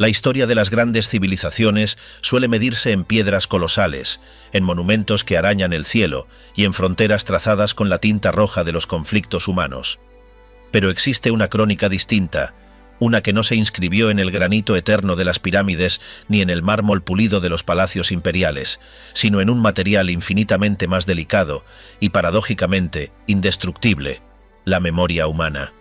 La historia de las grandes civilizaciones suele medirse en piedras colosales, en monumentos que arañan el cielo y en fronteras trazadas con la tinta roja de los conflictos humanos. Pero existe una crónica distinta, una que no se inscribió en el granito eterno de las pirámides ni en el mármol pulido de los palacios imperiales, sino en un material infinitamente más delicado y, paradójicamente, indestructible: la memoria humana.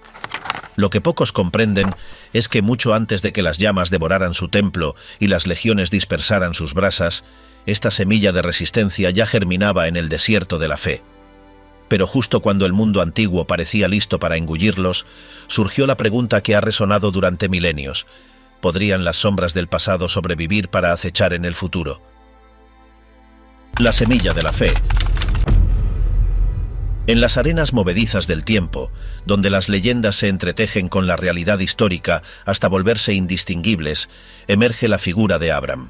Lo que pocos comprenden es que mucho antes de que las llamas devoraran su templo y las legiones dispersaran sus brasas, esta semilla de resistencia ya germinaba en el desierto de la fe. Pero justo cuando el mundo antiguo parecía listo para engullirlos, surgió la pregunta que ha resonado durante milenios: ¿podrían las sombras del pasado sobrevivir para acechar en el futuro? La semilla de la fe. En las arenas movedizas del tiempo, donde las leyendas se entretejen con la realidad histórica hasta volverse indistinguibles, emerge la figura de Abram.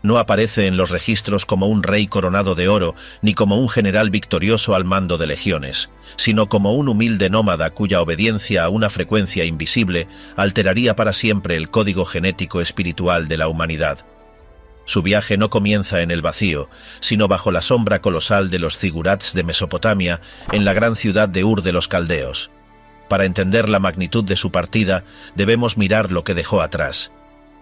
No aparece en los registros como un rey coronado de oro ni como un general victorioso al mando de legiones, sino como un humilde nómada cuya obediencia a una frecuencia invisible alteraría para siempre el código genético espiritual de la humanidad. Su viaje no comienza en el vacío, sino bajo la sombra colosal de los zigurats de Mesopotamia, en la gran ciudad de Ur de los Caldeos. Para entender la magnitud de su partida, debemos mirar lo que dejó atrás.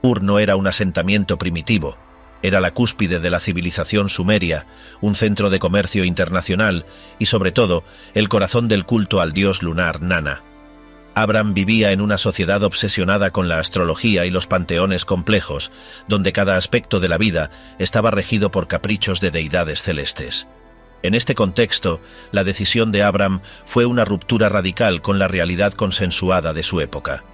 Ur no era un asentamiento primitivo, era la cúspide de la civilización sumeria, un centro de comercio internacional y, sobre todo, el corazón del culto al dios lunar Nana. Abram vivía en una sociedad obsesionada con la astrología y los panteones complejos, donde cada aspecto de la vida estaba regido por caprichos de deidades celestes. En este contexto, la decisión de Abram fue una ruptura radical con la realidad consensuada de su época.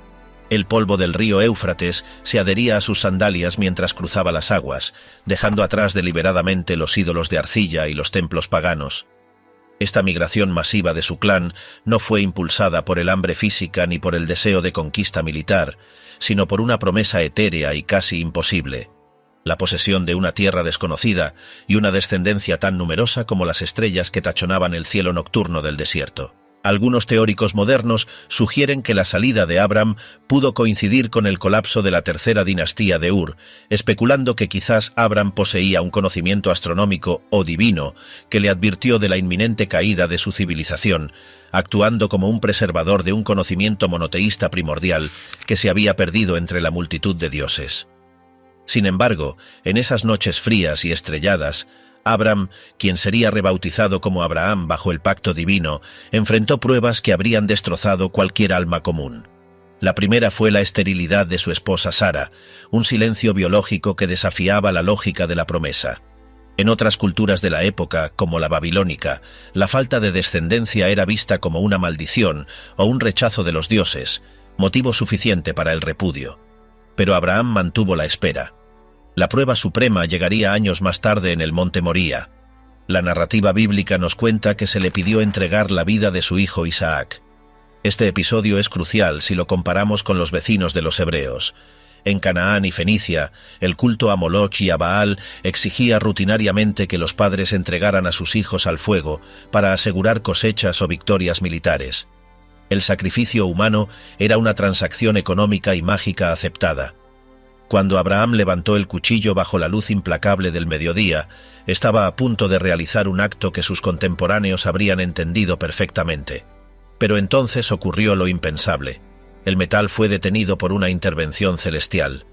El polvo del río Éufrates se adhería a sus sandalias mientras cruzaba las aguas, dejando atrás deliberadamente los ídolos de arcilla y los templos paganos. Esta migración masiva de su clan no fue impulsada por el hambre física ni por el deseo de conquista militar, sino por una promesa etérea y casi imposible: la posesión de una tierra desconocida y una descendencia tan numerosa como las estrellas que tachonaban el cielo nocturno del desierto. Algunos teóricos modernos sugieren que la salida de Abram pudo coincidir con el colapso de la tercera dinastía de Ur, especulando que quizás Abram poseía un conocimiento astronómico o divino que le advirtió de la inminente caída de su civilización, actuando como un preservador de un conocimiento monoteísta primordial que se había perdido entre la multitud de dioses. Sin embargo, en esas noches frías y estrelladas, Abram, quien sería rebautizado como Abraham bajo el pacto divino, enfrentó pruebas que habrían destrozado cualquier alma común. La primera fue la esterilidad de su esposa Sara, un silencio biológico que desafiaba la lógica de la promesa. En otras culturas de la época, como la babilónica, la falta de descendencia era vista como una maldición o un rechazo de los dioses, motivo suficiente para el repudio. Pero Abraham mantuvo la espera. La prueba suprema llegaría años más tarde en el monte Moría. La narrativa bíblica nos cuenta que se le pidió entregar la vida de su hijo Isaac. Este episodio es crucial si lo comparamos con los vecinos de los hebreos. En Canaán y Fenicia, el culto a Moloch y a Baal exigía rutinariamente que los padres entregaran a sus hijos al fuego para asegurar cosechas o victorias militares. El sacrificio humano era una transacción económica y mágica aceptada. Cuando Abraham levantó el cuchillo bajo la luz implacable del mediodía, estaba a punto de realizar un acto que sus contemporáneos habrían entendido perfectamente. Pero entonces ocurrió lo impensable. El metal fue detenido por una intervención celestial.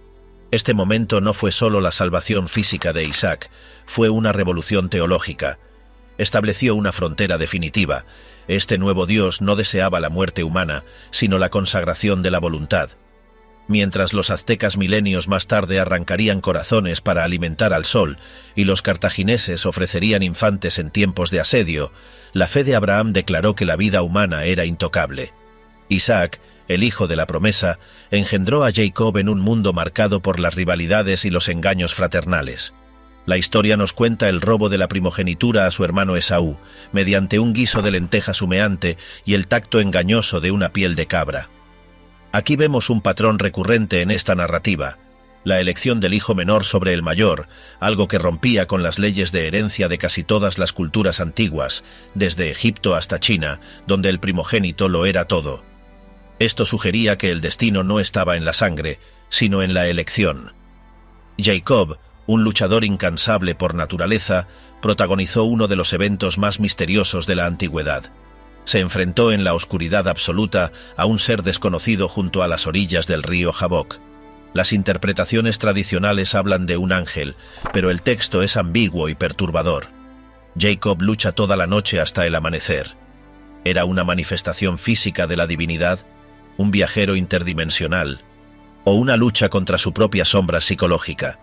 Este momento no fue solo la salvación física de Isaac, fue una revolución teológica. Estableció una frontera definitiva. Este nuevo Dios no deseaba la muerte humana, sino la consagración de la voluntad. Mientras los aztecas milenios más tarde arrancarían corazones para alimentar al sol y los cartagineses ofrecerían infantes en tiempos de asedio, la fe de Abraham declaró que la vida humana era intocable. Isaac, el hijo de la promesa, engendró a Jacob en un mundo marcado por las rivalidades y los engaños fraternales. La historia nos cuenta el robo de la primogenitura a su hermano Esaú, mediante un guiso de lentejas humeante y el tacto engañoso de una piel de cabra. Aquí vemos un patrón recurrente en esta narrativa: la elección del hijo menor sobre el mayor, algo que rompía con las leyes de herencia de casi todas las culturas antiguas, desde Egipto hasta China, donde el primogénito lo era todo. Esto sugería que el destino no estaba en la sangre, sino en la elección. Jacob, un luchador incansable por naturaleza, protagonizó uno de los eventos más misteriosos de la antigüedad. Se enfrentó en la oscuridad absoluta a un ser desconocido junto a las orillas del río Jabbok. Las interpretaciones tradicionales hablan de un ángel, pero el texto es ambiguo y perturbador. Jacob lucha toda la noche hasta el amanecer. ¿Era una manifestación física de la divinidad, un viajero interdimensional, o una lucha contra su propia sombra psicológica?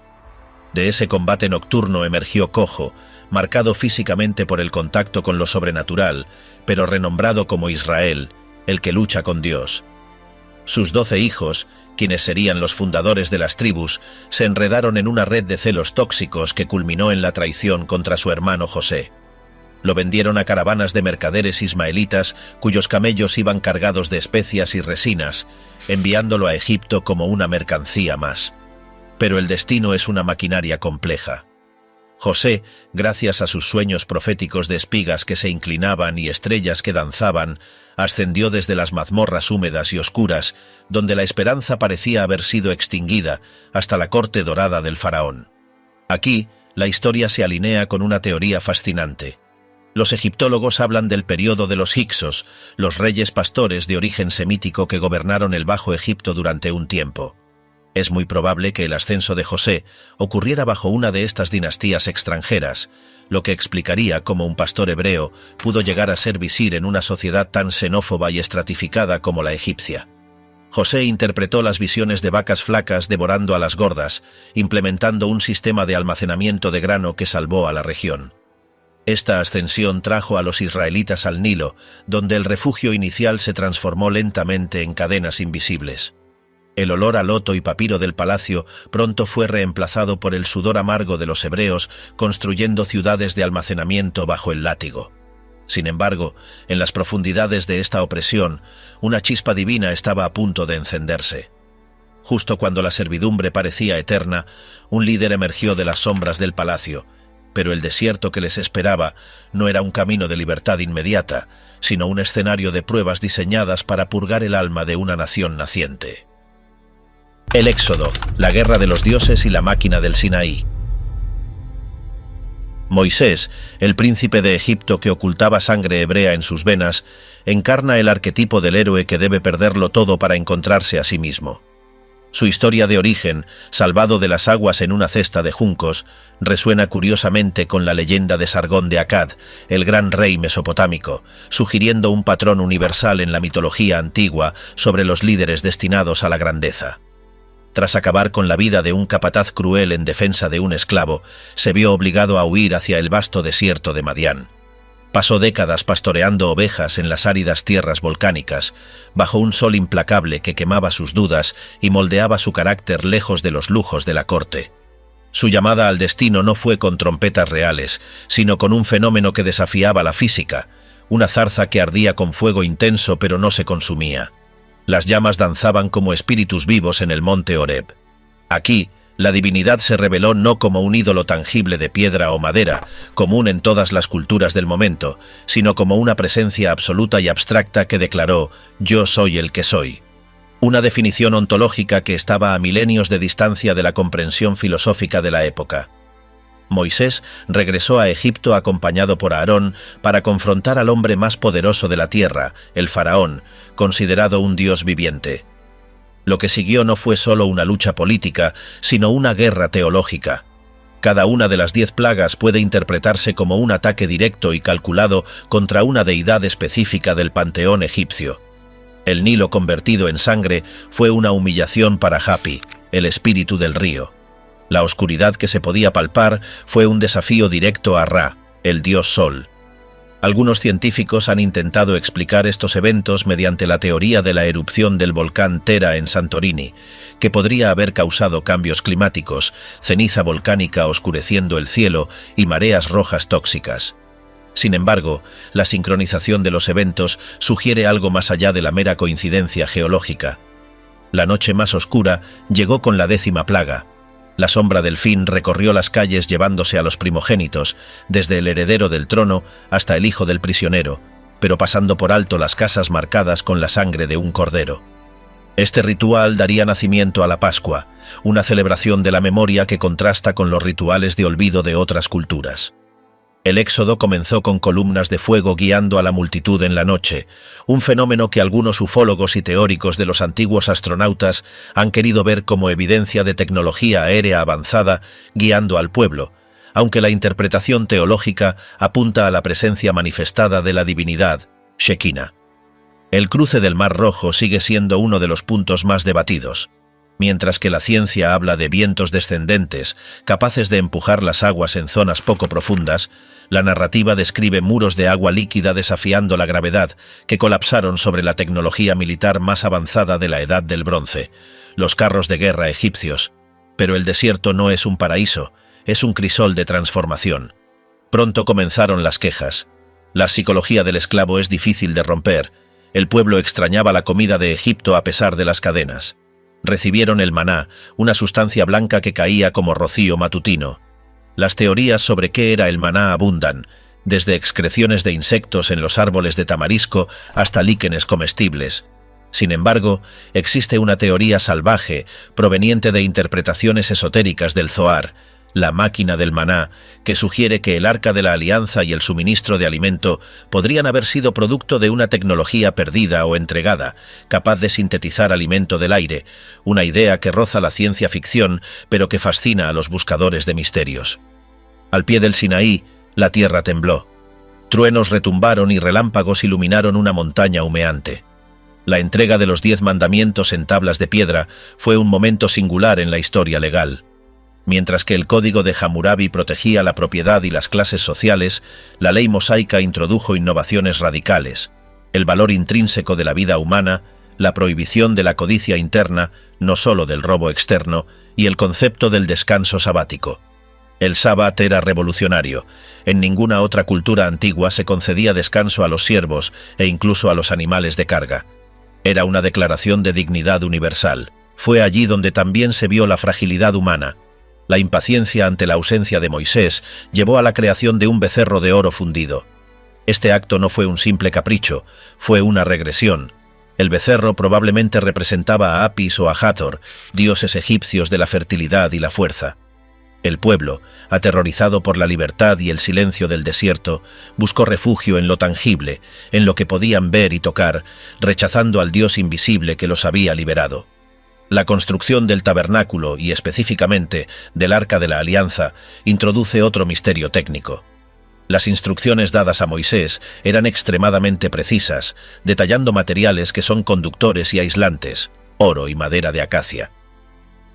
De ese combate nocturno emergió cojo, marcado físicamente por el contacto con lo sobrenatural, pero renombrado como Israel, el que lucha con Dios. Sus 12 hijos, quienes serían los fundadores de las tribus, se enredaron en una red de celos tóxicos que culminó en la traición contra su hermano José. Lo vendieron a caravanas de mercaderes ismaelitas cuyos camellos iban cargados de especias y resinas, enviándolo a Egipto como una mercancía más. Pero el destino es una maquinaria compleja. José, gracias a sus sueños proféticos de espigas que se inclinaban y estrellas que danzaban, ascendió desde las mazmorras húmedas y oscuras, donde la esperanza parecía haber sido extinguida, hasta la corte dorada del faraón. Aquí, la historia se alinea con una teoría fascinante. Los egiptólogos hablan del período de los Hyksos, los reyes pastores de origen semítico que gobernaron el Bajo Egipto durante un tiempo. Es muy probable que el ascenso de José ocurriera bajo una de estas dinastías extranjeras, lo que explicaría cómo un pastor hebreo pudo llegar a ser visir en una sociedad tan xenófoba y estratificada como la egipcia. José interpretó las visiones de vacas flacas devorando a las gordas, implementando un sistema de almacenamiento de grano que salvó a la región. Esta ascensión trajo a los israelitas al Nilo, donde el refugio inicial se transformó lentamente en cadenas invisibles. El olor a loto y papiro del palacio pronto fue reemplazado por el sudor amargo de los hebreos construyendo ciudades de almacenamiento bajo el látigo. Sin embargo, en las profundidades de esta opresión, una chispa divina estaba a punto de encenderse. Justo cuando la servidumbre parecía eterna, un líder emergió de las sombras del palacio, pero el desierto que les esperaba no era un camino de libertad inmediata, sino un escenario de pruebas diseñadas para purgar el alma de una nación naciente. El Éxodo, la guerra de los dioses y la máquina del Sinaí. Moisés, el príncipe de Egipto que ocultaba sangre hebrea en sus venas, encarna el arquetipo del héroe que debe perderlo todo para encontrarse a sí mismo. Su historia de origen, salvado de las aguas en una cesta de juncos, resuena curiosamente con la leyenda de Sargón de Akkad, el gran rey mesopotámico, sugiriendo un patrón universal en la mitología antigua sobre los líderes destinados a la grandeza. Tras acabar con la vida de un capataz cruel en defensa de un esclavo, se vio obligado a huir hacia el vasto desierto de Madián. Pasó décadas pastoreando ovejas en las áridas tierras volcánicas, bajo un sol implacable que quemaba sus dudas y moldeaba su carácter lejos de los lujos de la corte. Su llamada al destino no fue con trompetas reales, sino con un fenómeno que desafiaba la física, una zarza que ardía con fuego intenso pero no se consumía. Las llamas danzaban como espíritus vivos en el monte Horeb. Aquí, la divinidad se reveló no como un ídolo tangible de piedra o madera, común en todas las culturas del momento, sino como una presencia absoluta y abstracta que declaró: «Yo soy el que soy». Una definición ontológica que estaba a milenios de distancia de la comprensión filosófica de la época. Moisés regresó a Egipto acompañado por Aarón para confrontar al hombre más poderoso de la tierra, el faraón, considerado un dios viviente. Lo que siguió no fue solo una lucha política, sino una guerra teológica. Cada una de las 10 plagas puede interpretarse como un ataque directo y calculado contra una deidad específica del panteón egipcio. El Nilo convertido en sangre fue una humillación para Hapi, el espíritu del río. La oscuridad que se podía palpar fue un desafío directo a Ra, el dios Sol. Algunos científicos han intentado explicar estos eventos mediante la teoría de la erupción del volcán Tera en Santorini, que podría haber causado cambios climáticos, ceniza volcánica oscureciendo el cielo y mareas rojas tóxicas. Sin embargo, la sincronización de los eventos sugiere algo más allá de la mera coincidencia geológica. La noche más oscura llegó con la 10ª plaga. La sombra del fin recorrió las calles llevándose a los primogénitos, desde el heredero del trono hasta el hijo del prisionero, pero pasando por alto las casas marcadas con la sangre de un cordero. Este ritual daría nacimiento a la Pascua, una celebración de la memoria que contrasta con los rituales de olvido de otras culturas. El éxodo comenzó con columnas de fuego guiando a la multitud en la noche, un fenómeno que algunos ufólogos y teóricos de los antiguos astronautas han querido ver como evidencia de tecnología aérea avanzada guiando al pueblo, aunque la interpretación teológica apunta a la presencia manifestada de la divinidad, Shekinah. El cruce del Mar Rojo sigue siendo uno de los puntos más debatidos. Mientras que la ciencia habla de vientos descendentes, capaces de empujar las aguas en zonas poco profundas, la narrativa describe muros de agua líquida desafiando la gravedad, que colapsaron sobre la tecnología militar más avanzada de la Edad del Bronce, los carros de guerra egipcios. Pero el desierto no es un paraíso, es un crisol de transformación. Pronto comenzaron las quejas. La psicología del esclavo es difícil de romper. El pueblo extrañaba la comida de Egipto a pesar de las cadenas. Recibieron el maná, una sustancia blanca que caía como rocío matutino. Las teorías sobre qué era el maná abundan, desde excreciones de insectos en los árboles de tamarisco hasta líquenes comestibles. Sin embargo, existe una teoría salvaje, proveniente de interpretaciones esotéricas del Zohar, la máquina del maná, que sugiere que el Arca de la Alianza y el suministro de alimento podrían haber sido producto de una tecnología perdida o entregada, capaz de sintetizar alimento del aire, una idea que roza la ciencia ficción, pero que fascina a los buscadores de misterios. Al pie del Sinaí, la tierra tembló. Truenos retumbaron y relámpagos iluminaron una montaña humeante. La entrega de los 10 mandamientos en tablas de piedra fue un momento singular en la historia legal. Mientras que el Código de Hammurabi protegía la propiedad y las clases sociales, la ley mosaica introdujo innovaciones radicales, el valor intrínseco de la vida humana, la prohibición de la codicia interna, no solo del robo externo, y el concepto del descanso sabático. El sábat era revolucionario. En ninguna otra cultura antigua se concedía descanso a los siervos e incluso a los animales de carga. Era una declaración de dignidad universal. Fue allí donde también se vio la fragilidad humana. La impaciencia ante la ausencia de Moisés llevó a la creación de un becerro de oro fundido. Este acto no fue un simple capricho, fue una regresión. El becerro probablemente representaba a Apis o a Hathor, dioses egipcios de la fertilidad y la fuerza. El pueblo, aterrorizado por la libertad y el silencio del desierto, buscó refugio en lo tangible, en lo que podían ver y tocar, rechazando al Dios invisible que los había liberado. La construcción del tabernáculo y específicamente del Arca de la Alianza introduce otro misterio técnico. Las instrucciones dadas a Moisés eran extremadamente precisas, detallando materiales que son conductores y aislantes, oro y madera de acacia.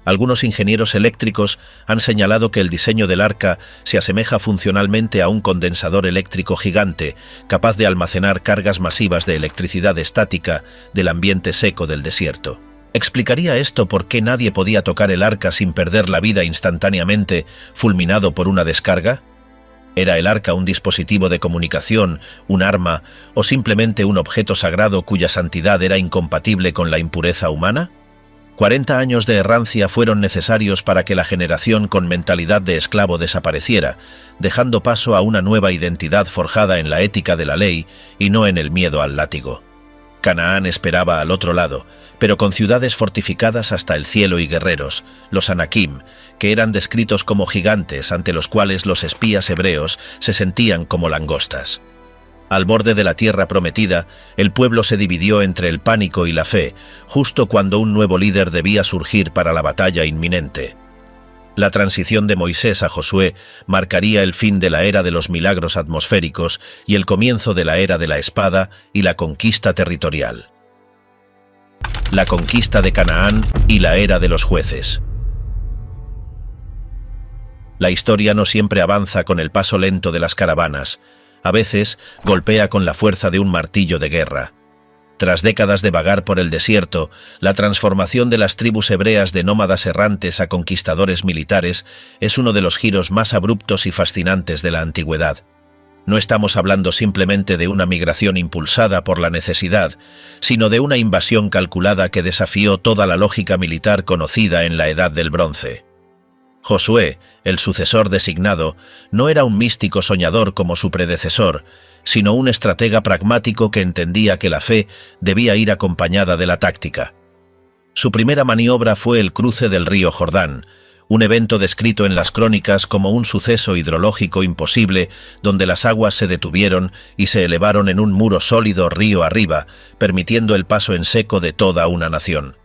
Algunos ingenieros eléctricos han señalado que el diseño del arca se asemeja funcionalmente a un condensador eléctrico gigante, capaz de almacenar cargas masivas de electricidad estática del ambiente seco del desierto. ¿Explicaría esto por qué nadie podía tocar el arca sin perder la vida instantáneamente, fulminado por una descarga? ¿Era el arca un dispositivo de comunicación, un arma o simplemente un objeto sagrado cuya santidad era incompatible con la impureza humana? 40 años de errancia fueron necesarios para que la generación con mentalidad de esclavo desapareciera, dejando paso a una nueva identidad forjada en la ética de la ley y no en el miedo al látigo. Canaán esperaba al otro lado, pero con ciudades fortificadas hasta el cielo y guerreros, los Anakim, que eran descritos como gigantes ante los cuales los espías hebreos se sentían como langostas. Al borde de la tierra prometida, el pueblo se dividió entre el pánico y la fe, justo cuando un nuevo líder debía surgir para la batalla inminente. La transición de Moisés a Josué marcaría el fin de la era de los milagros atmosféricos y el comienzo de la era de la espada y la conquista territorial. La conquista de Canaán y la era de los jueces. La historia no siempre avanza con el paso lento de las caravanas. A veces golpea con la fuerza de un martillo de guerra. Tras décadas de vagar por el desierto, la transformación de las tribus hebreas de nómadas errantes a conquistadores militares es uno de los giros más abruptos y fascinantes de la antigüedad. No estamos hablando simplemente de una migración impulsada por la necesidad, sino de una invasión calculada que desafió toda la lógica militar conocida en la Edad del Bronce. Josué, el sucesor designado, no era un místico soñador como su predecesor, sino un estratega pragmático que entendía que la fe debía ir acompañada de la táctica. Su primera maniobra fue el cruce del río Jordán, un evento descrito en las crónicas como un suceso hidrológico imposible donde las aguas se detuvieron y se elevaron en un muro sólido río arriba, permitiendo el paso en seco de toda una nación.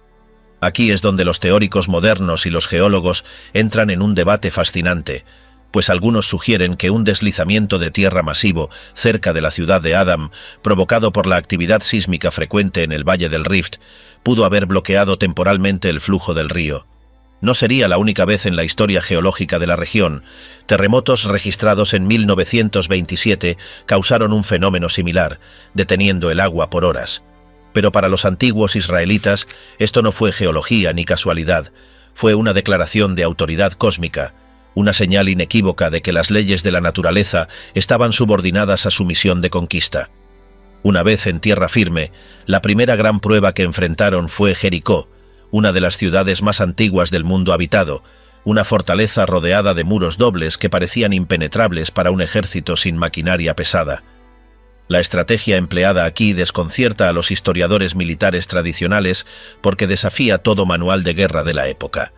Aquí es donde los teóricos modernos y los geólogos entran en un debate fascinante, pues algunos sugieren que un deslizamiento de tierra masivo cerca de la ciudad de Adam, provocado por la actividad sísmica frecuente en el Valle del Rift, pudo haber bloqueado temporalmente el flujo del río. No sería la única vez en la historia geológica de la región. Terremotos registrados en 1927 causaron un fenómeno similar, deteniendo el agua por horas. Pero para los antiguos israelitas, esto no fue geología ni casualidad, fue una declaración de autoridad cósmica, una señal inequívoca de que las leyes de la naturaleza estaban subordinadas a su misión de conquista. Una vez en tierra firme, la primera gran prueba que enfrentaron fue Jericó, una de las ciudades más antiguas del mundo habitado, una fortaleza rodeada de muros dobles que parecían impenetrables para un ejército sin maquinaria pesada. La estrategia empleada aquí desconcierta a los historiadores militares tradicionales porque desafía todo manual de guerra de la época.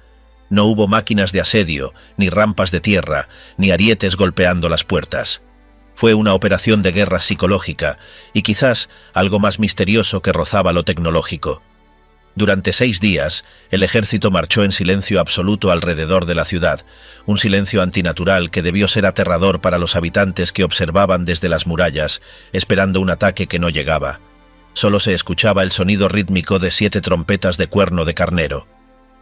No hubo máquinas de asedio, ni rampas de tierra, ni arietes golpeando las puertas. Fue una operación de guerra psicológica y quizás algo más misterioso que rozaba lo tecnológico. Durante 6 días, el ejército marchó en silencio absoluto alrededor de la ciudad, un silencio antinatural que debió ser aterrador para los habitantes que observaban desde las murallas, esperando un ataque que no llegaba. Solo se escuchaba el sonido rítmico de 7 trompetas de cuerno de carnero.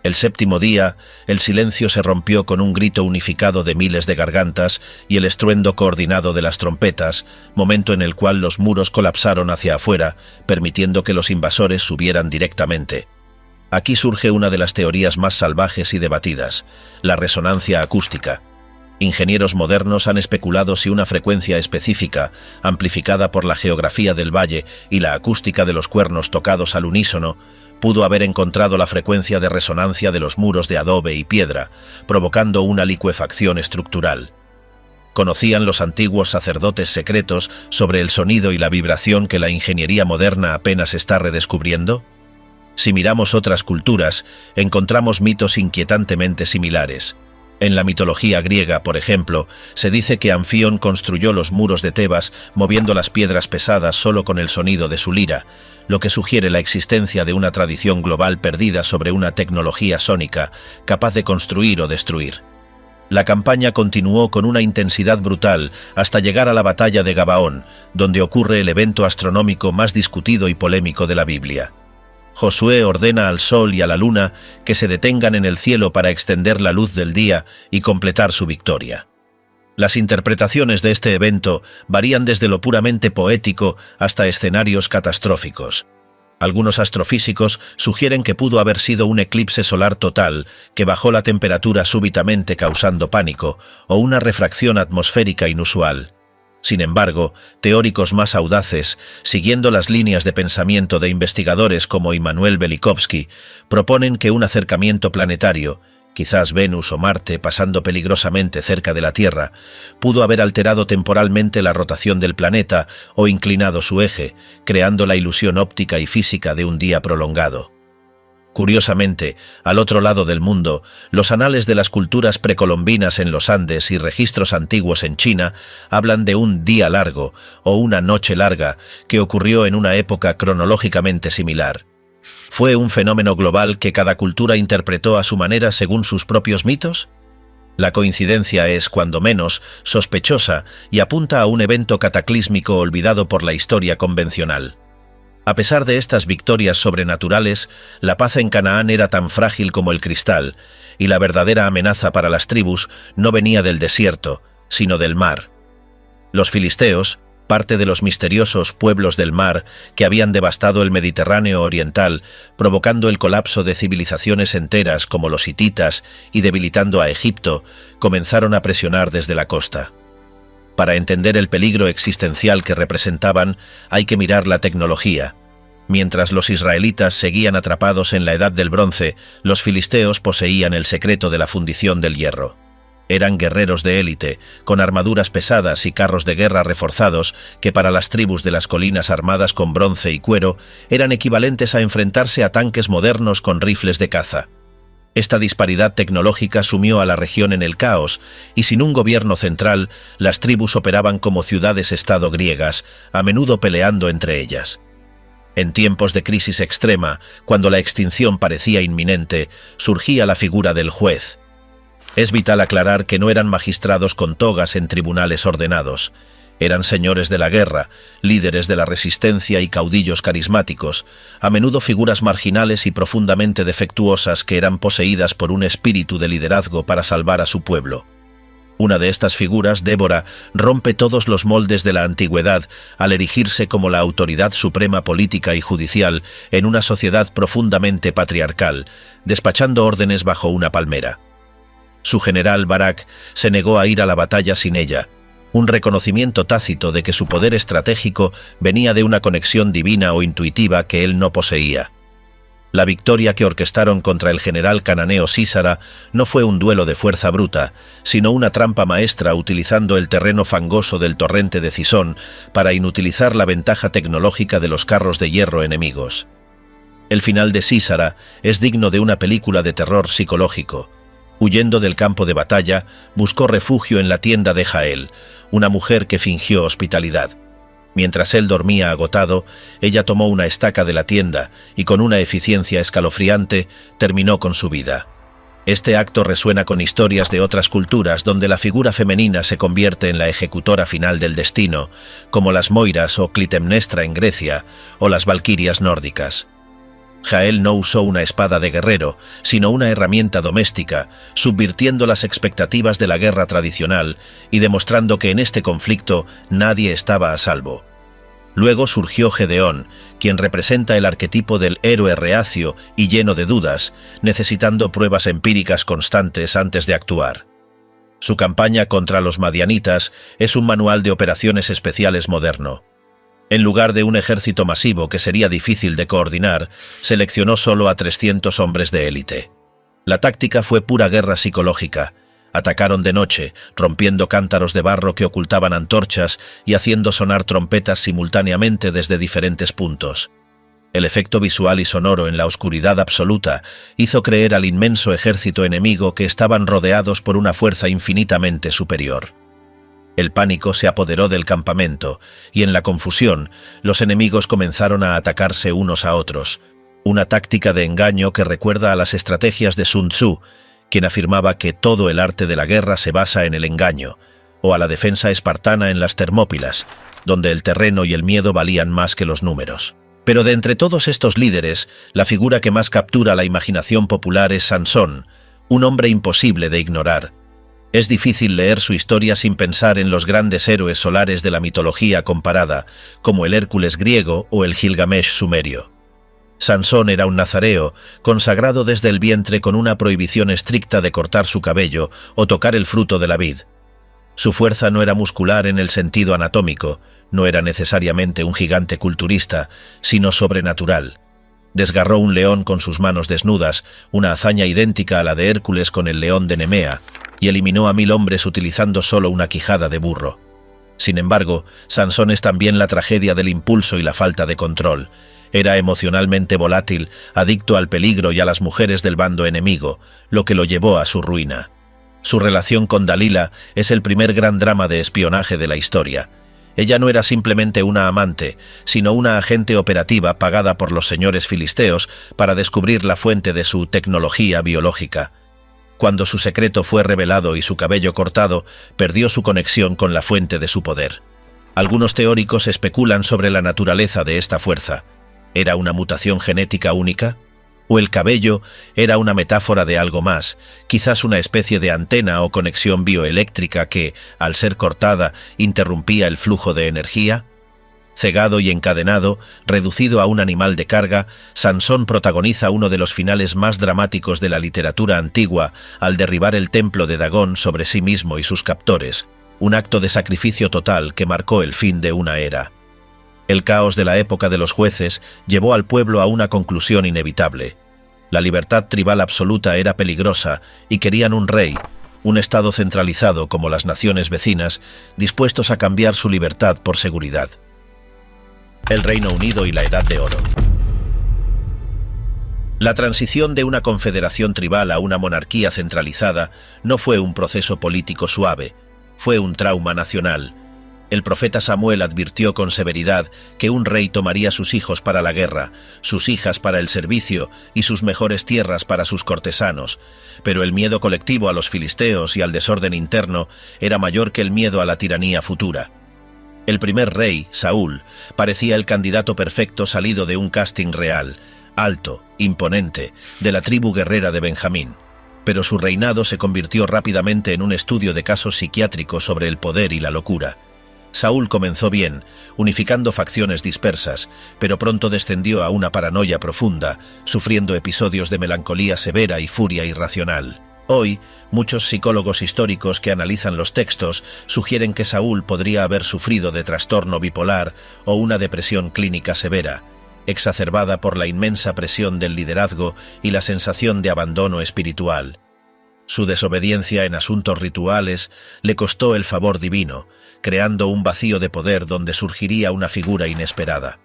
El 7º día, el silencio se rompió con un grito unificado de miles de gargantas y el estruendo coordinado de las trompetas, momento en el cual los muros colapsaron hacia afuera, permitiendo que los invasores subieran directamente. Aquí surge una de las teorías más salvajes y debatidas, la resonancia acústica. Ingenieros modernos han especulado si una frecuencia específica, amplificada por la geografía del valle y la acústica de los cuernos tocados al unísono, pudo haber encontrado la frecuencia de resonancia de los muros de adobe y piedra, provocando una licuefacción estructural. ¿Conocían los antiguos sacerdotes secretos sobre el sonido y la vibración que la ingeniería moderna apenas está redescubriendo? Si miramos otras culturas, encontramos mitos inquietantemente similares. En la mitología griega, por ejemplo, se dice que Anfión construyó los muros de Tebas moviendo las piedras pesadas solo con el sonido de su lira, lo que sugiere la existencia de una tradición global perdida sobre una tecnología sónica, capaz de construir o destruir. La campaña continuó con una intensidad brutal hasta llegar a la batalla de Gabaón, donde ocurre el evento astronómico más discutido y polémico de la Biblia. Josué ordena al sol y a la luna que se detengan en el cielo para extender la luz del día y completar su victoria. Las interpretaciones de este evento varían desde lo puramente poético hasta escenarios catastróficos. Algunos astrofísicos sugieren que pudo haber sido un eclipse solar total que bajó la temperatura súbitamente causando pánico, o una refracción atmosférica inusual. Sin embargo, teóricos más audaces, siguiendo las líneas de pensamiento de investigadores como Immanuel Velikovsky, proponen que un acercamiento planetario, quizás Venus o Marte pasando peligrosamente cerca de la Tierra, pudo haber alterado temporalmente la rotación del planeta o inclinado su eje, creando la ilusión óptica y física de un día prolongado. Curiosamente, al otro lado del mundo, los anales de las culturas precolombinas en los Andes y registros antiguos en China hablan de un día largo o una noche larga que ocurrió en una época cronológicamente similar. ¿Fue un fenómeno global que cada cultura interpretó a su manera según sus propios mitos? La coincidencia es, cuando menos, sospechosa y apunta a un evento cataclísmico olvidado por la historia convencional. A pesar de estas victorias sobrenaturales, la paz en Canaán era tan frágil como el cristal, y la verdadera amenaza para las tribus no venía del desierto, sino del mar. Los filisteos, parte de los misteriosos pueblos del mar que habían devastado el Mediterráneo oriental, provocando el colapso de civilizaciones enteras como los hititas y debilitando a Egipto, comenzaron a presionar desde la costa. Para entender el peligro existencial que representaban, hay que mirar la tecnología. Mientras los israelitas seguían atrapados en la Edad del Bronce, los filisteos poseían el secreto de la fundición del hierro. Eran guerreros de élite, con armaduras pesadas y carros de guerra reforzados que para las tribus de las colinas armadas con bronce y cuero eran equivalentes a enfrentarse a tanques modernos con rifles de caza. Esta disparidad tecnológica sumió a la región en el caos, y sin un gobierno central, las tribus operaban como ciudades-estado griegas, a menudo peleando entre ellas. En tiempos de crisis extrema, cuando la extinción parecía inminente, surgía la figura del juez. Es vital aclarar que no eran magistrados con togas en tribunales ordenados. Eran señores de la guerra, líderes de la resistencia y caudillos carismáticos, a menudo figuras marginales y profundamente defectuosas que eran poseídas por un espíritu de liderazgo para salvar a su pueblo. Una de estas figuras, Débora, rompe todos los moldes de la antigüedad al erigirse como la autoridad suprema política y judicial en una sociedad profundamente patriarcal, despachando órdenes bajo una palmera. Su general, Barak, se negó a ir a la batalla sin ella, un reconocimiento tácito de que su poder estratégico venía de una conexión divina o intuitiva que él no poseía. La victoria que orquestaron contra el general cananeo Sísara no fue un duelo de fuerza bruta, sino una trampa maestra utilizando el terreno fangoso del torrente de Cisón para inutilizar la ventaja tecnológica de los carros de hierro enemigos. El final de Sísara es digno de una película de terror psicológico. Huyendo del campo de batalla, buscó refugio en la tienda de Jael, una mujer que fingió hospitalidad. Mientras él dormía agotado, ella tomó una estaca de la tienda y con una eficiencia escalofriante terminó con su vida. Este acto resuena con historias de otras culturas donde la figura femenina se convierte en la ejecutora final del destino, como las Moiras o Clitemnestra en Grecia o las valquirias nórdicas. Jael no usó una espada de guerrero, sino una herramienta doméstica, subvirtiendo las expectativas de la guerra tradicional y demostrando que en este conflicto nadie estaba a salvo. Luego surgió Gedeón, quien representa el arquetipo del héroe reacio y lleno de dudas, necesitando pruebas empíricas constantes antes de actuar. Su campaña contra los madianitas es un manual de operaciones especiales moderno. En lugar de un ejército masivo que sería difícil de coordinar, seleccionó solo a 300 hombres de élite. La táctica fue pura guerra psicológica. Atacaron de noche, rompiendo cántaros de barro que ocultaban antorchas y haciendo sonar trompetas simultáneamente desde diferentes puntos. El efecto visual y sonoro en la oscuridad absoluta hizo creer al inmenso ejército enemigo que estaban rodeados por una fuerza infinitamente superior. El pánico se apoderó del campamento, y en la confusión, los enemigos comenzaron a atacarse unos a otros, una táctica de engaño que recuerda a las estrategias de Sun Tzu, quien afirmaba que todo el arte de la guerra se basa en el engaño, o a la defensa espartana en las Termópilas, donde el terreno y el miedo valían más que los números. Pero de entre todos estos líderes, la figura que más captura la imaginación popular es Sansón, un hombre imposible de ignorar. Es difícil leer su historia sin pensar en los grandes héroes solares de la mitología comparada, como el Hércules griego o el Gilgamesh sumerio. Sansón era un nazareo, consagrado desde el vientre con una prohibición estricta de cortar su cabello o tocar el fruto de la vid. Su fuerza no era muscular en el sentido anatómico, no era necesariamente un gigante culturista, sino sobrenatural. Desgarró un león con sus manos desnudas, una hazaña idéntica a la de Hércules con el león de Nemea, y eliminó a 1000 hombres utilizando solo una quijada de burro. Sin embargo, Sansón es también la tragedia del impulso y la falta de control. Era emocionalmente volátil, adicto al peligro y a las mujeres del bando enemigo, lo que lo llevó a su ruina. Su relación con Dalila es el primer gran drama de espionaje de la historia. Ella no era simplemente una amante, sino una agente operativa pagada por los señores filisteos para descubrir la fuente de su tecnología biológica. Cuando su secreto fue revelado y su cabello cortado, perdió su conexión con la fuente de su poder. Algunos teóricos especulan sobre la naturaleza de esta fuerza. ¿Era una mutación genética única? ¿O el cabello era una metáfora de algo más, quizás una especie de antena o conexión bioeléctrica que, al ser cortada, interrumpía el flujo de energía? Cegado y encadenado, reducido a un animal de carga, Sansón protagoniza uno de los finales más dramáticos de la literatura antigua al derribar el templo de Dagón sobre sí mismo y sus captores, un acto de sacrificio total que marcó el fin de una era. El caos de la época de los jueces llevó al pueblo a una conclusión inevitable. La libertad tribal absoluta era peligrosa y querían un rey, un estado centralizado como las naciones vecinas, dispuestos a cambiar su libertad por seguridad. El Reino Unido y la Edad de Oro. La transición de una confederación tribal a una monarquía centralizada no fue un proceso político suave, fue un trauma nacional. El profeta Samuel advirtió con severidad que un rey tomaría sus hijos para la guerra, sus hijas para el servicio y sus mejores tierras para sus cortesanos, pero el miedo colectivo a los filisteos y al desorden interno era mayor que el miedo a la tiranía futura. El primer rey, Saúl, parecía el candidato perfecto salido de un casting real, alto, imponente, de la tribu guerrera de Benjamín. Pero su reinado se convirtió rápidamente en un estudio de casos psiquiátricos sobre el poder y la locura. Saúl comenzó bien, unificando facciones dispersas, pero pronto descendió a una paranoia profunda, sufriendo episodios de melancolía severa y furia irracional. Hoy, muchos psicólogos históricos que analizan los textos sugieren que Saúl podría haber sufrido de trastorno bipolar o una depresión clínica severa, exacerbada por la inmensa presión del liderazgo y la sensación de abandono espiritual. Su desobediencia en asuntos rituales le costó el favor divino, creando un vacío de poder donde surgiría una figura inesperada.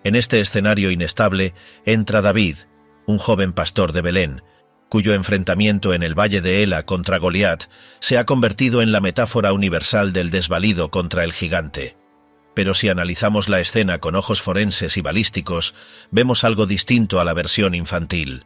En este escenario inestable entra David, un joven pastor de Belén, cuyo enfrentamiento en el Valle de Ela contra Goliat se ha convertido en la metáfora universal del desvalido contra el gigante. Pero si analizamos la escena con ojos forenses y balísticos, vemos algo distinto a la versión infantil.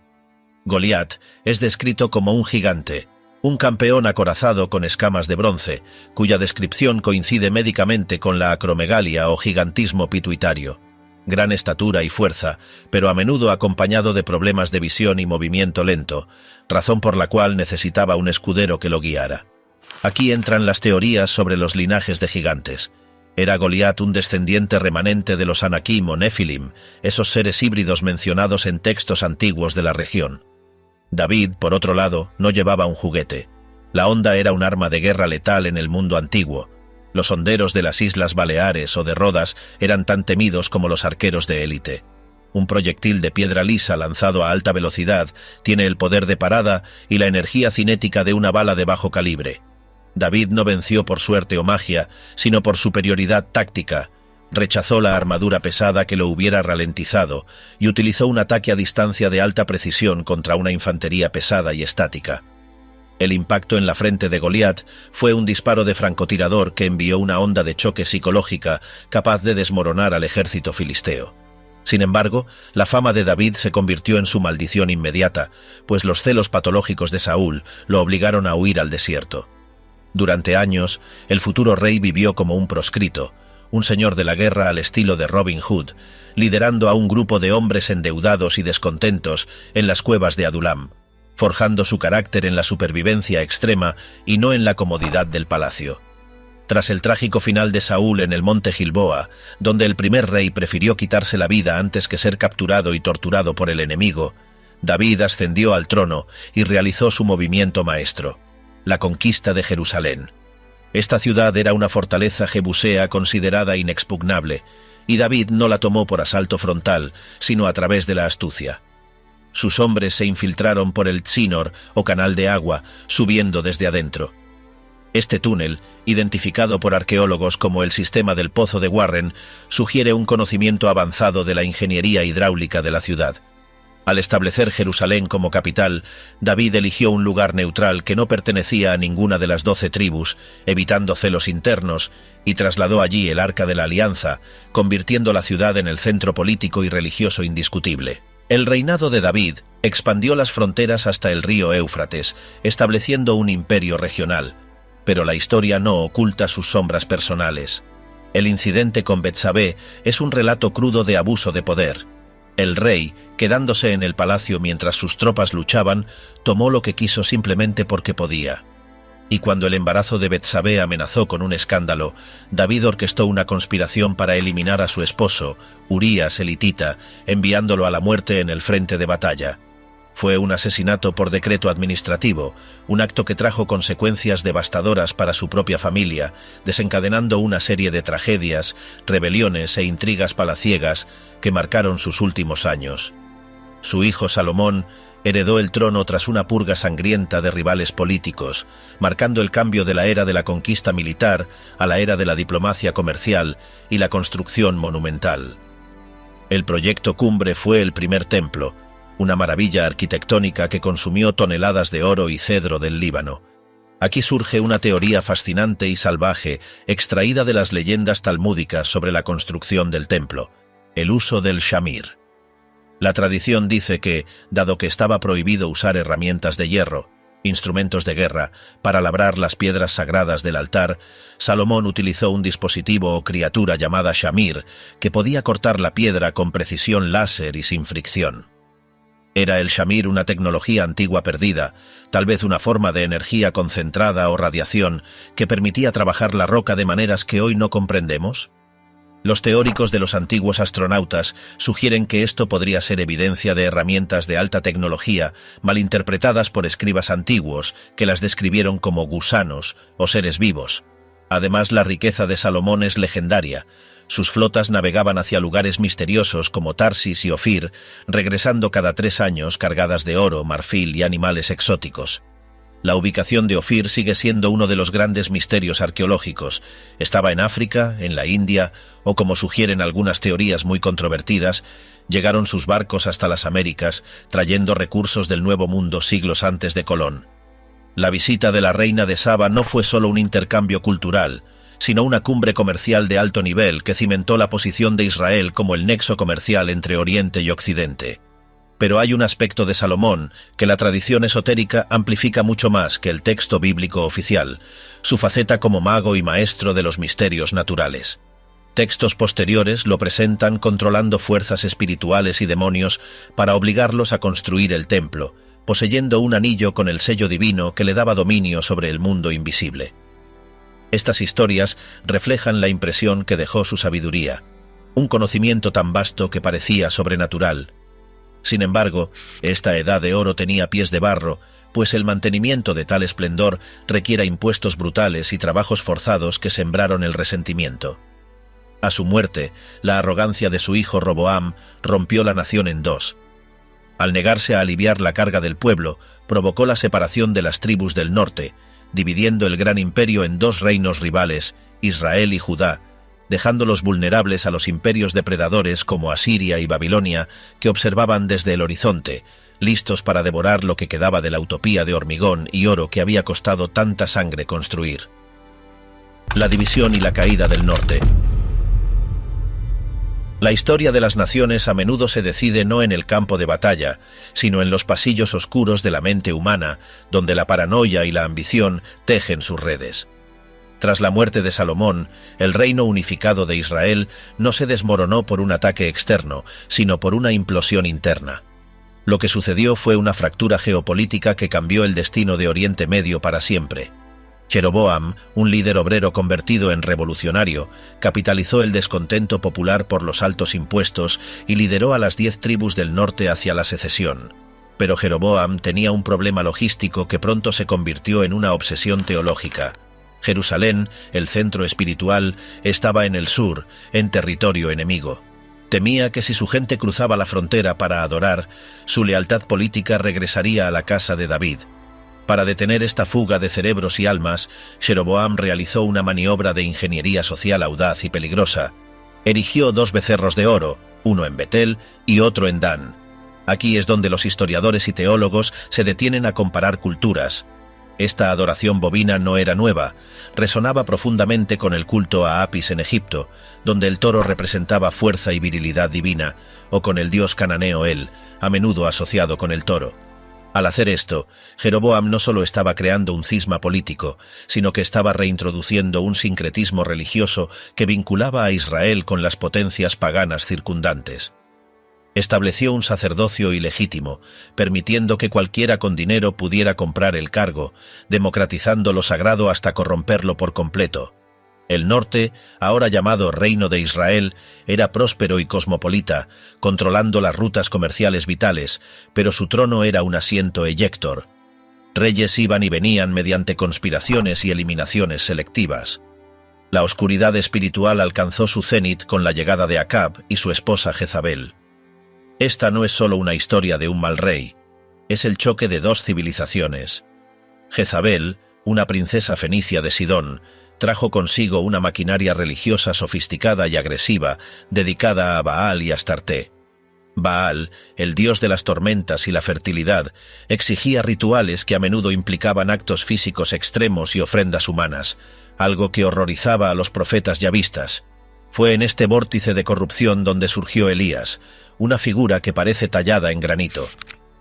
Goliat es descrito como un gigante, un campeón acorazado con escamas de bronce, cuya descripción coincide médicamente con la acromegalia o gigantismo pituitario. Gran estatura y fuerza, pero a menudo acompañado de problemas de visión y movimiento lento, razón por la cual necesitaba un escudero que lo guiara. Aquí entran las teorías sobre los linajes de gigantes. ¿Era Goliat un descendiente remanente de los Anakim o Nefilim, esos seres híbridos mencionados en textos antiguos de la región? David, por otro lado, no llevaba un juguete. La honda era un arma de guerra letal en el mundo antiguo. Los honderos de las Islas Baleares o de Rodas eran tan temidos como los arqueros de élite. Un proyectil de piedra lisa lanzado a alta velocidad tiene el poder de parada y la energía cinética de una bala de bajo calibre. David no venció por suerte o magia, sino por superioridad táctica. Rechazó la armadura pesada que lo hubiera ralentizado y utilizó un ataque a distancia de alta precisión contra una infantería pesada y estática. El impacto en la frente de Goliat fue un disparo de francotirador que envió una onda de choque psicológica capaz de desmoronar al ejército filisteo. Sin embargo, la fama de David se convirtió en su maldición inmediata, pues los celos patológicos de Saúl lo obligaron a huir al desierto. Durante años, el futuro rey vivió como un proscrito, un señor de la guerra al estilo de Robin Hood, liderando a un grupo de hombres endeudados y descontentos en las cuevas de Adulam, forjando su carácter en la supervivencia extrema y no en la comodidad del palacio. Tras el trágico final de Saúl en el monte Gilboa, donde el primer rey prefirió quitarse la vida antes que ser capturado y torturado por el enemigo, David ascendió al trono y realizó su movimiento maestro, la conquista de Jerusalén. Esta ciudad era una fortaleza jebusea considerada inexpugnable, y David no la tomó por asalto frontal, sino a través de la astucia. Sus hombres se infiltraron por el Tzinor, o canal de agua, subiendo desde adentro. Este túnel, identificado por arqueólogos como el sistema del Pozo de Warren, sugiere un conocimiento avanzado de la ingeniería hidráulica de la ciudad. Al establecer Jerusalén como capital, David eligió un lugar neutral que no pertenecía a ninguna de las 12 tribus, evitando celos internos, y trasladó allí el Arca de la Alianza, convirtiendo la ciudad en el centro político y religioso indiscutible. El reinado de David expandió las fronteras hasta el río Éufrates, estableciendo un imperio regional, pero la historia no oculta sus sombras personales. El incidente con Betsabé es un relato crudo de abuso de poder. El rey, quedándose en el palacio mientras sus tropas luchaban, tomó lo que quiso simplemente porque podía. Y cuando el embarazo de Betsabé amenazó con un escándalo, David orquestó una conspiración para eliminar a su esposo, Urías elitita, enviándolo a la muerte en el frente de batalla. Fue un asesinato por decreto administrativo, un acto que trajo consecuencias devastadoras para su propia familia, desencadenando una serie de tragedias, rebeliones e intrigas palaciegas que marcaron sus últimos años. Su hijo Salomón, Heredó el trono tras una purga sangrienta de rivales políticos, marcando el cambio de la era de la conquista militar a la era de la diplomacia comercial y la construcción monumental. El proyecto Cumbre fue el primer templo, una maravilla arquitectónica que consumió toneladas de oro y cedro del Líbano. Aquí surge una teoría fascinante y salvaje, extraída de las leyendas talmúdicas sobre la construcción del templo: el uso del shamir. La tradición dice que, dado que estaba prohibido usar herramientas de hierro, instrumentos de guerra, para labrar las piedras sagradas del altar, Salomón utilizó un dispositivo o criatura llamada shamir, que podía cortar la piedra con precisión láser y sin fricción. ¿Era el shamir una tecnología antigua perdida, tal vez una forma de energía concentrada o radiación que permitía trabajar la roca de maneras que hoy no comprendemos? Los teóricos de los antiguos astronautas sugieren que esto podría ser evidencia de herramientas de alta tecnología malinterpretadas por escribas antiguos que las describieron como gusanos o seres vivos. Además, la riqueza de Salomón es legendaria. Sus flotas navegaban hacia lugares misteriosos como Tarsis y Ofir, regresando cada 3 años cargadas de oro, marfil y animales exóticos. La ubicación de Ofir sigue siendo uno de los grandes misterios arqueológicos. ¿Estaba en África, en la India, o como sugieren algunas teorías muy controvertidas, llegaron sus barcos hasta las Américas, trayendo recursos del Nuevo Mundo siglos antes de Colón? La visita de la reina de Saba no fue solo un intercambio cultural, sino una cumbre comercial de alto nivel que cimentó la posición de Israel como el nexo comercial entre Oriente y Occidente. Pero hay un aspecto de Salomón que la tradición esotérica amplifica mucho más que el texto bíblico oficial: su faceta como mago y maestro de los misterios naturales. Textos posteriores lo presentan controlando fuerzas espirituales y demonios para obligarlos a construir el templo, poseyendo un anillo con el sello divino que le daba dominio sobre el mundo invisible. Estas historias reflejan la impresión que dejó su sabiduría, un conocimiento tan vasto que parecía sobrenatural. Sin embargo, esta edad de oro tenía pies de barro, pues el mantenimiento de tal esplendor requiere impuestos brutales y trabajos forzados que sembraron el resentimiento. A su muerte, la arrogancia de su hijo Roboam rompió la nación en dos. Al negarse a aliviar la carga del pueblo, provocó la separación de las tribus del norte, dividiendo el gran imperio en 2 reinos rivales, Israel y Judá, dejándolos vulnerables a los imperios depredadores como Asiria y Babilonia, que observaban desde el horizonte, listos para devorar lo que quedaba de la utopía de hormigón y oro que había costado tanta sangre construir. La división y la caída del norte. La historia de las naciones a menudo se decide no en el campo de batalla, sino en los pasillos oscuros de la mente humana, donde la paranoia y la ambición tejen sus redes. Tras la muerte de Salomón, el reino unificado de Israel no se desmoronó por un ataque externo, sino por una implosión interna. Lo que sucedió fue una fractura geopolítica que cambió el destino de Oriente Medio para siempre. Jeroboam, un líder obrero convertido en revolucionario, capitalizó el descontento popular por los altos impuestos y lideró a las 10 tribus del norte hacia la secesión. Pero Jeroboam tenía un problema logístico que pronto se convirtió en una obsesión teológica. Jerusalén, el centro espiritual, estaba en el sur, en territorio enemigo. Temía que si su gente cruzaba la frontera para adorar, su lealtad política regresaría a la casa de David. Para detener esta fuga de cerebros y almas, Jeroboam realizó una maniobra de ingeniería social audaz y peligrosa. Erigió 2 becerros de oro, uno en Betel y otro en Dan. Aquí es donde los historiadores y teólogos se detienen a comparar culturas. Esta adoración bovina no era nueva, resonaba profundamente con el culto a Apis en Egipto, donde el toro representaba fuerza y virilidad divina, o con el dios cananeo El, a menudo asociado con el toro. Al hacer esto, Jeroboam no solo estaba creando un cisma político, sino que estaba reintroduciendo un sincretismo religioso que vinculaba a Israel con las potencias paganas circundantes. Estableció un sacerdocio ilegítimo, permitiendo que cualquiera con dinero pudiera comprar el cargo, democratizando lo sagrado hasta corromperlo por completo. El norte, ahora llamado Reino de Israel, era próspero y cosmopolita, controlando las rutas comerciales vitales, pero su trono era un asiento eyector. Reyes iban y venían mediante conspiraciones y eliminaciones selectivas. La oscuridad espiritual alcanzó su cenit con la llegada de Acab y su esposa Jezabel. Esta no es solo una historia de un mal rey. Es el choque de dos civilizaciones. Jezabel, una princesa fenicia de Sidón, trajo consigo una maquinaria religiosa sofisticada y agresiva dedicada a Baal y Astarté. Baal, el dios de las tormentas y la fertilidad, exigía rituales que a menudo implicaban actos físicos extremos y ofrendas humanas, algo que horrorizaba a los profetas yavistas. Fue en este vórtice de corrupción donde surgió Elías, una figura que parece tallada en granito.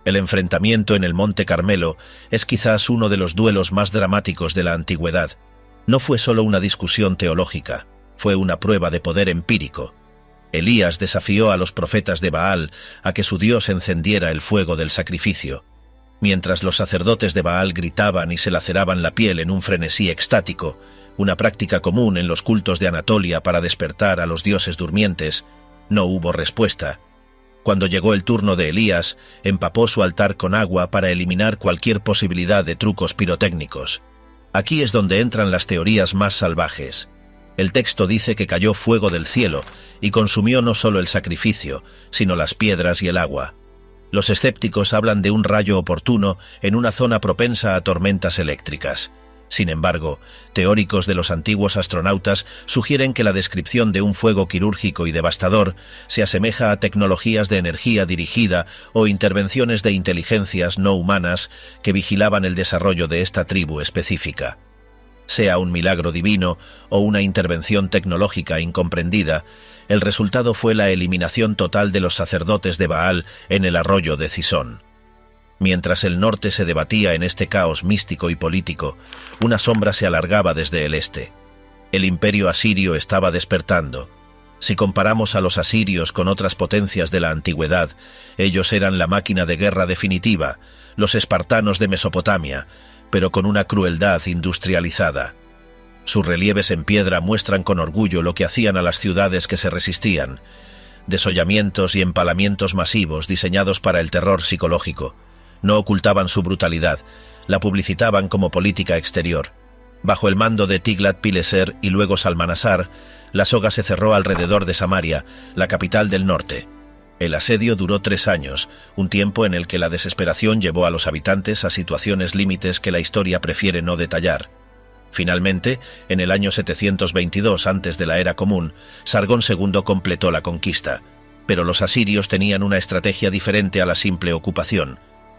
El enfrentamiento en el Monte Carmelo es quizás uno de los duelos más dramáticos de la antigüedad. No fue solo una discusión teológica, fue una prueba de poder empírico. Elías desafió a los profetas de Baal a que su Dios encendiera el fuego del sacrificio. Mientras los sacerdotes de Baal gritaban y se laceraban la piel en un frenesí extático, una práctica común en los cultos de Anatolia para despertar a los dioses durmientes, no hubo respuesta. Cuando llegó el turno de Elías, empapó su altar con agua para eliminar cualquier posibilidad de trucos pirotécnicos. Aquí es donde entran las teorías más salvajes. El texto dice que cayó fuego del cielo y consumió no solo el sacrificio, sino las piedras y el agua. Los escépticos hablan de un rayo oportuno en una zona propensa a tormentas eléctricas. Sin embargo, teóricos de los antiguos astronautas sugieren que la descripción de un fuego quirúrgico y devastador se asemeja a tecnologías de energía dirigida o intervenciones de inteligencias no humanas que vigilaban el desarrollo de esta tribu específica. Sea un milagro divino o una intervención tecnológica incomprendida, el resultado fue la eliminación total de los sacerdotes de Baal en el arroyo de Cisón. Mientras el norte se debatía en este caos místico y político, una sombra se alargaba desde el este. El imperio asirio estaba despertando. Si comparamos a los asirios con otras potencias de la antigüedad, ellos eran la máquina de guerra definitiva, los espartanos de Mesopotamia, pero con una crueldad industrializada. Sus relieves en piedra muestran con orgullo lo que hacían a las ciudades que se resistían: desollamientos y empalamientos masivos diseñados para el terror psicológico. No ocultaban su brutalidad, la publicitaban como política exterior. Bajo el mando de Tiglat-Pileser y luego Salmanasar, la soga se cerró alrededor de Samaria, la capital del norte. El asedio duró 3 años, un tiempo en el que la desesperación llevó a los habitantes a situaciones límites que la historia prefiere no detallar. Finalmente, en el año 722 antes de la Era Común, Sargón II completó la conquista, pero los asirios tenían una estrategia diferente a la simple ocupación: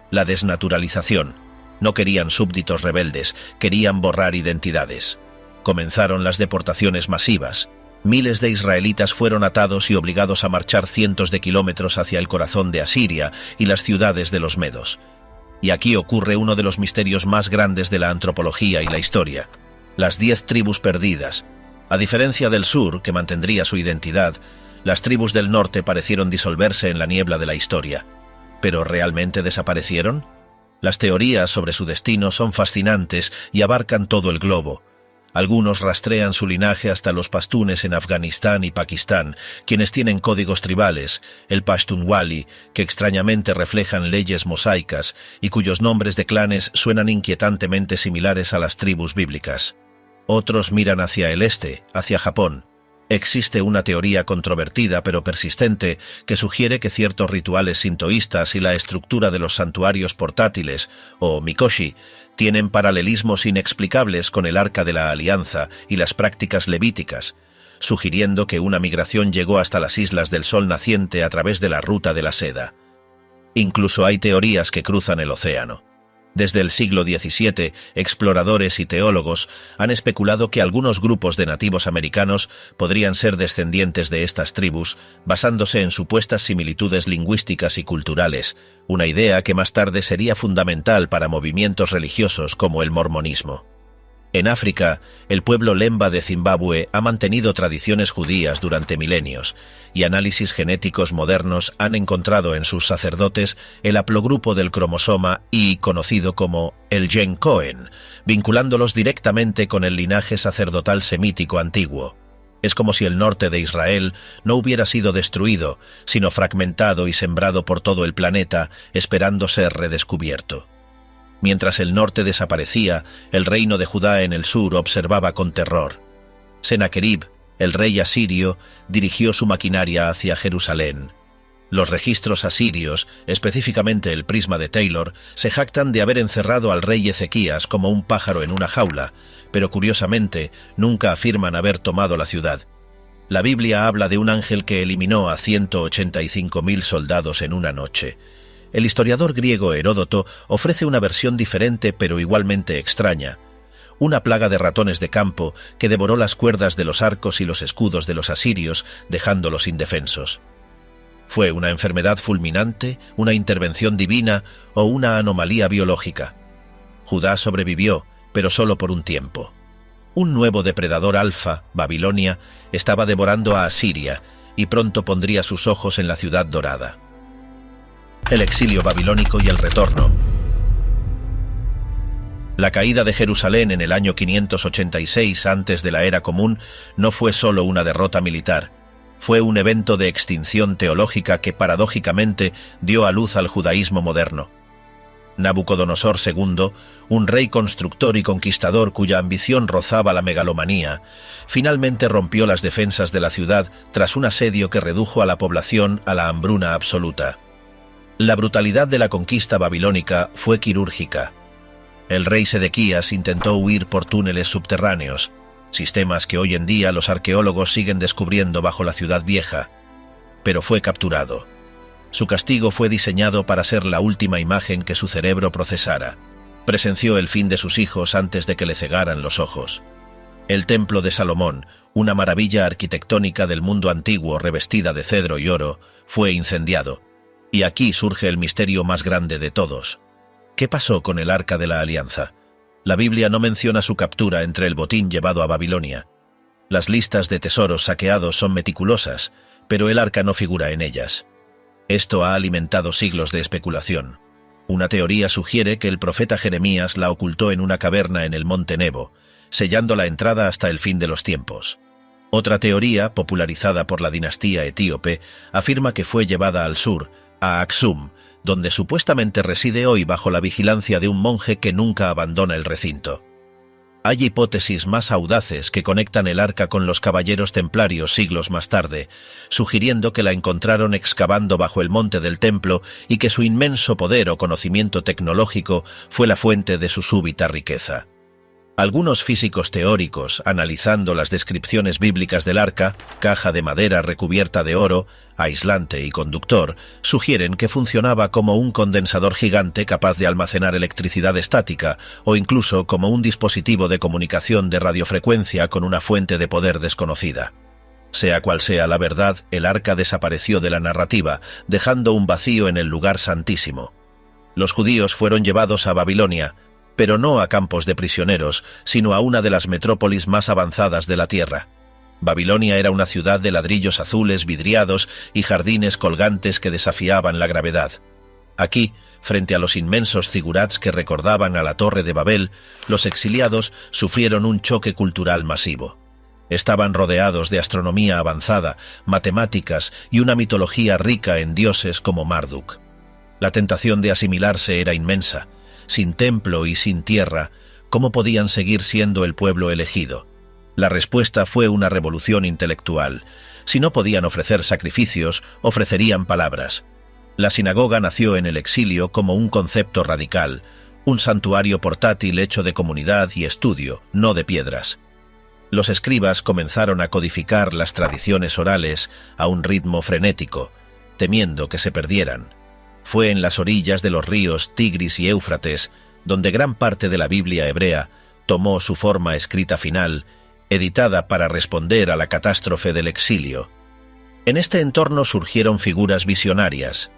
la desnaturalización. No querían súbditos rebeldes, querían borrar identidades. Comenzaron las deportaciones masivas. Miles de israelitas fueron atados y obligados a marchar cientos de kilómetros hacia el corazón de Asiria y las ciudades de los medos. Y aquí ocurre uno de los misterios más grandes de la antropología y la historia: las 10 tribus perdidas. A diferencia del sur, que mantendría su identidad, las tribus del norte parecieron disolverse en la niebla de la historia. ¿Pero realmente desaparecieron? Las teorías sobre su destino son fascinantes y abarcan todo el globo. Algunos rastrean su linaje hasta los pastunes en Afganistán y Pakistán, quienes tienen códigos tribales, el Pashtunwali, que extrañamente reflejan leyes mosaicas y cuyos nombres de clanes suenan inquietantemente similares a las tribus bíblicas. Otros miran hacia el este, hacia Japón. Existe una teoría controvertida pero persistente que sugiere que ciertos rituales sintoístas y la estructura de los santuarios portátiles, o mikoshi, tienen paralelismos inexplicables con el Arca de la Alianza y las prácticas levíticas, sugiriendo que una migración llegó hasta las islas del Sol naciente a través de la Ruta de la Seda. Incluso hay teorías que cruzan el océano. Desde el siglo XVII, exploradores y teólogos han especulado que algunos grupos de nativos americanos podrían ser descendientes de estas tribus, basándose en supuestas similitudes lingüísticas y culturales, una idea que más tarde sería fundamental para movimientos religiosos como el mormonismo. En África, el pueblo Lemba de Zimbabue ha mantenido tradiciones judías durante milenios, y análisis genéticos modernos han encontrado en sus sacerdotes el haplogrupo del cromosoma Y, conocido como el gen Cohen, vinculándolos directamente con el linaje sacerdotal semítico antiguo. Es como si el norte de Israel no hubiera sido destruido, sino fragmentado y sembrado por todo el planeta, esperando ser redescubierto. Mientras el norte desaparecía, el reino de Judá en el sur observaba con terror. Sennacherib, el rey asirio, dirigió su maquinaria hacia Jerusalén. Los registros asirios, específicamente el Prisma de Taylor, se jactan de haber encerrado al rey Ezequías como un pájaro en una jaula, pero curiosamente nunca afirman haber tomado la ciudad. La Biblia habla de un ángel que eliminó a 185.000 soldados en una noche. El historiador griego Heródoto ofrece una versión diferente pero igualmente extraña. Una plaga de ratones de campo que devoró las cuerdas de los arcos y los escudos de los asirios, dejándolos indefensos. ¿Fue una enfermedad fulminante, una intervención divina o una anomalía biológica? Judá sobrevivió, pero solo por un tiempo. Un nuevo depredador alfa, Babilonia, estaba devorando a Asiria y pronto pondría sus ojos en la ciudad dorada. El exilio babilónico y el retorno. La caída de Jerusalén en el año 586 antes de la Era Común no fue solo una derrota militar. Fue un evento de extinción teológica que paradójicamente dio a luz al judaísmo moderno. Nabucodonosor II, un rey constructor y conquistador cuya ambición rozaba la megalomanía, finalmente rompió las defensas de la ciudad tras un asedio que redujo a la población a la hambruna absoluta. La brutalidad de la conquista babilónica fue quirúrgica. El rey Sedequías intentó huir por túneles subterráneos, sistemas que hoy en día los arqueólogos siguen descubriendo bajo la ciudad vieja, pero fue capturado. Su castigo fue diseñado para ser la última imagen que su cerebro procesara. Presenció el fin de sus hijos antes de que le cegaran los ojos. El Templo de Salomón, una maravilla arquitectónica del mundo antiguo revestida de cedro y oro, fue incendiado. Y aquí surge el misterio más grande de todos. ¿Qué pasó con el Arca de la Alianza? La Biblia no menciona su captura entre el botín llevado a Babilonia. Las listas de tesoros saqueados son meticulosas, pero el arca no figura en ellas. Esto ha alimentado siglos de especulación. Una teoría sugiere que el profeta Jeremías la ocultó en una caverna en el monte Nebo, sellando la entrada hasta el fin de los tiempos. Otra teoría, popularizada por la dinastía etíope, afirma que fue llevada al sur, a Aksum, donde supuestamente reside hoy bajo la vigilancia de un monje que nunca abandona el recinto. Hay hipótesis más audaces que conectan el arca con los caballeros templarios siglos más tarde, sugiriendo que la encontraron excavando bajo el monte del templo y que su inmenso poder o conocimiento tecnológico fue la fuente de su súbita riqueza. Algunos físicos teóricos, analizando las descripciones bíblicas del arca, caja de madera recubierta de oro, aislante y conductor, sugieren que funcionaba como un condensador gigante capaz de almacenar electricidad estática o incluso como un dispositivo de comunicación de radiofrecuencia con una fuente de poder desconocida. Sea cual sea la verdad, el arca desapareció de la narrativa, dejando un vacío en el lugar santísimo. Los judíos fueron llevados a Babilonia, pero no a campos de prisioneros, sino a una de las metrópolis más avanzadas de la tierra. Babilonia era una ciudad de ladrillos azules vidriados y jardines colgantes que desafiaban la gravedad. Aquí, frente a los inmensos zigurats que recordaban a la Torre de Babel, los exiliados sufrieron un choque cultural masivo. Estaban rodeados de astronomía avanzada, matemáticas y una mitología rica en dioses como Marduk. La tentación de asimilarse era inmensa. Sin templo y sin tierra, ¿cómo podían seguir siendo el pueblo elegido? La respuesta fue una revolución intelectual. Si no podían ofrecer sacrificios, ofrecerían palabras. La sinagoga nació en el exilio como un concepto radical, un santuario portátil hecho de comunidad y estudio, no de piedras. Los escribas comenzaron a codificar las tradiciones orales a un ritmo frenético, temiendo que se perdieran. Fue en las orillas de los ríos Tigris y Éufrates donde gran parte de la Biblia hebrea tomó su forma escrita final, editada para responder a la catástrofe del exilio. En este entorno surgieron figuras visionarias.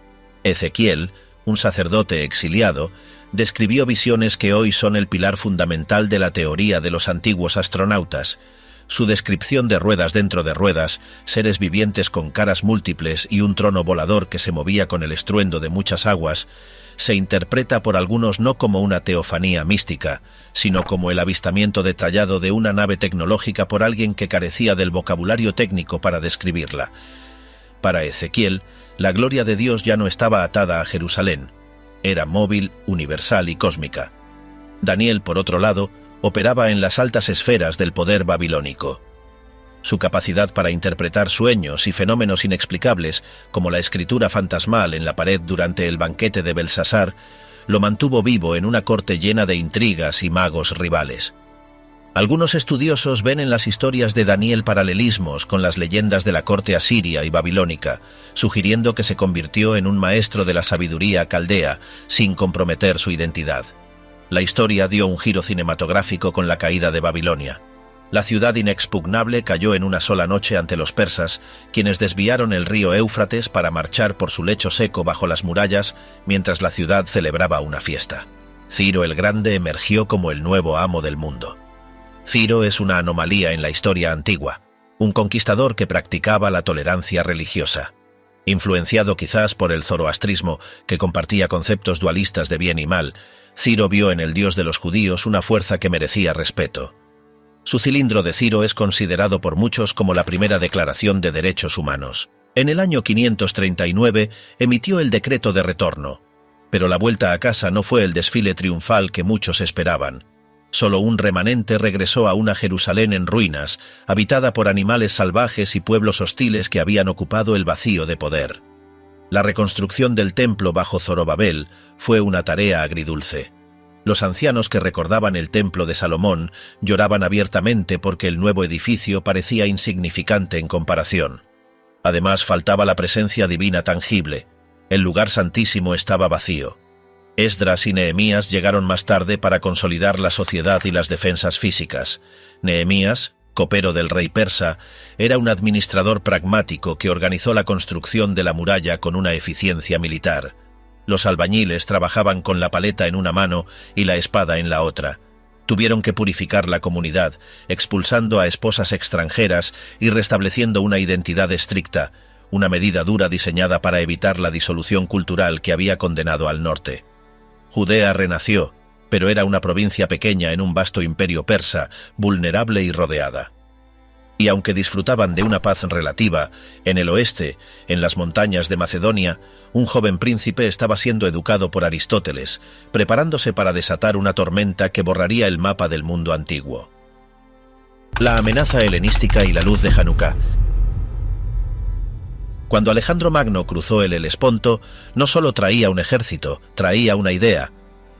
Ezequiel, un sacerdote exiliado, describió visiones que hoy son el pilar fundamental de la teoría de los antiguos astronautas. Su descripción de ruedas dentro de ruedas, seres vivientes con caras múltiples y un trono volador que se movía con el estruendo de muchas aguas, se interpreta por algunos no como una teofanía mística, sino como el avistamiento detallado de una nave tecnológica por alguien que carecía del vocabulario técnico para describirla. Para Ezequiel, la gloria de Dios ya no estaba atada a Jerusalén. Era móvil, universal y cósmica. Daniel, por otro lado, operaba en las altas esferas del poder babilónico. Su capacidad para interpretar sueños y fenómenos inexplicables, como la escritura fantasmal en la pared durante el banquete de Belsasar, lo mantuvo vivo en una corte llena de intrigas y magos rivales. Algunos estudiosos ven en las historias de Daniel paralelismos con las leyendas de la corte asiria y babilónica, sugiriendo que se convirtió en un maestro de la sabiduría caldea sin comprometer su identidad. La historia dio un giro cinematográfico con la caída de Babilonia. La ciudad inexpugnable cayó en una sola noche ante los persas, quienes desviaron el río Éufrates para marchar por su lecho seco bajo las murallas mientras la ciudad celebraba una fiesta. Ciro el Grande emergió como el nuevo amo del mundo. Ciro es una anomalía en la historia antigua, un conquistador que practicaba la tolerancia religiosa. Influenciado quizás por el zoroastrismo, que compartía conceptos dualistas de bien y mal, Ciro vio en el dios de los judíos una fuerza que merecía respeto. Su cilindro de Ciro es considerado por muchos como la primera declaración de derechos humanos. En el año 539 emitió el decreto de retorno, pero la vuelta a casa no fue el desfile triunfal que muchos esperaban. Solo un remanente regresó a una Jerusalén en ruinas, habitada por animales salvajes y pueblos hostiles que habían ocupado el vacío de poder. La reconstrucción del templo bajo Zorobabel fue una tarea agridulce. Los ancianos que recordaban el templo de Salomón lloraban abiertamente porque el nuevo edificio parecía insignificante en comparación. Además, faltaba la presencia divina tangible. El lugar santísimo estaba vacío. Esdras y Nehemías llegaron más tarde para consolidar la sociedad y las defensas físicas. Nehemías, copero del rey persa, era un administrador pragmático que organizó la construcción de la muralla con una eficiencia militar. Los albañiles trabajaban con la paleta en una mano y la espada en la otra. Tuvieron que purificar la comunidad, expulsando a esposas extranjeras y restableciendo una identidad estricta, una medida dura diseñada para evitar la disolución cultural que había condenado al norte. Judea renació, pero era una provincia pequeña en un vasto imperio persa, vulnerable y rodeada. Y aunque disfrutaban de una paz relativa, en el oeste, en las montañas de Macedonia, un joven príncipe estaba siendo educado por Aristóteles, preparándose para desatar una tormenta que borraría el mapa del mundo antiguo. La amenaza helenística y la luz de Hanukkah. Cuando Alejandro Magno cruzó el Helesponto, no solo traía un ejército, traía una idea.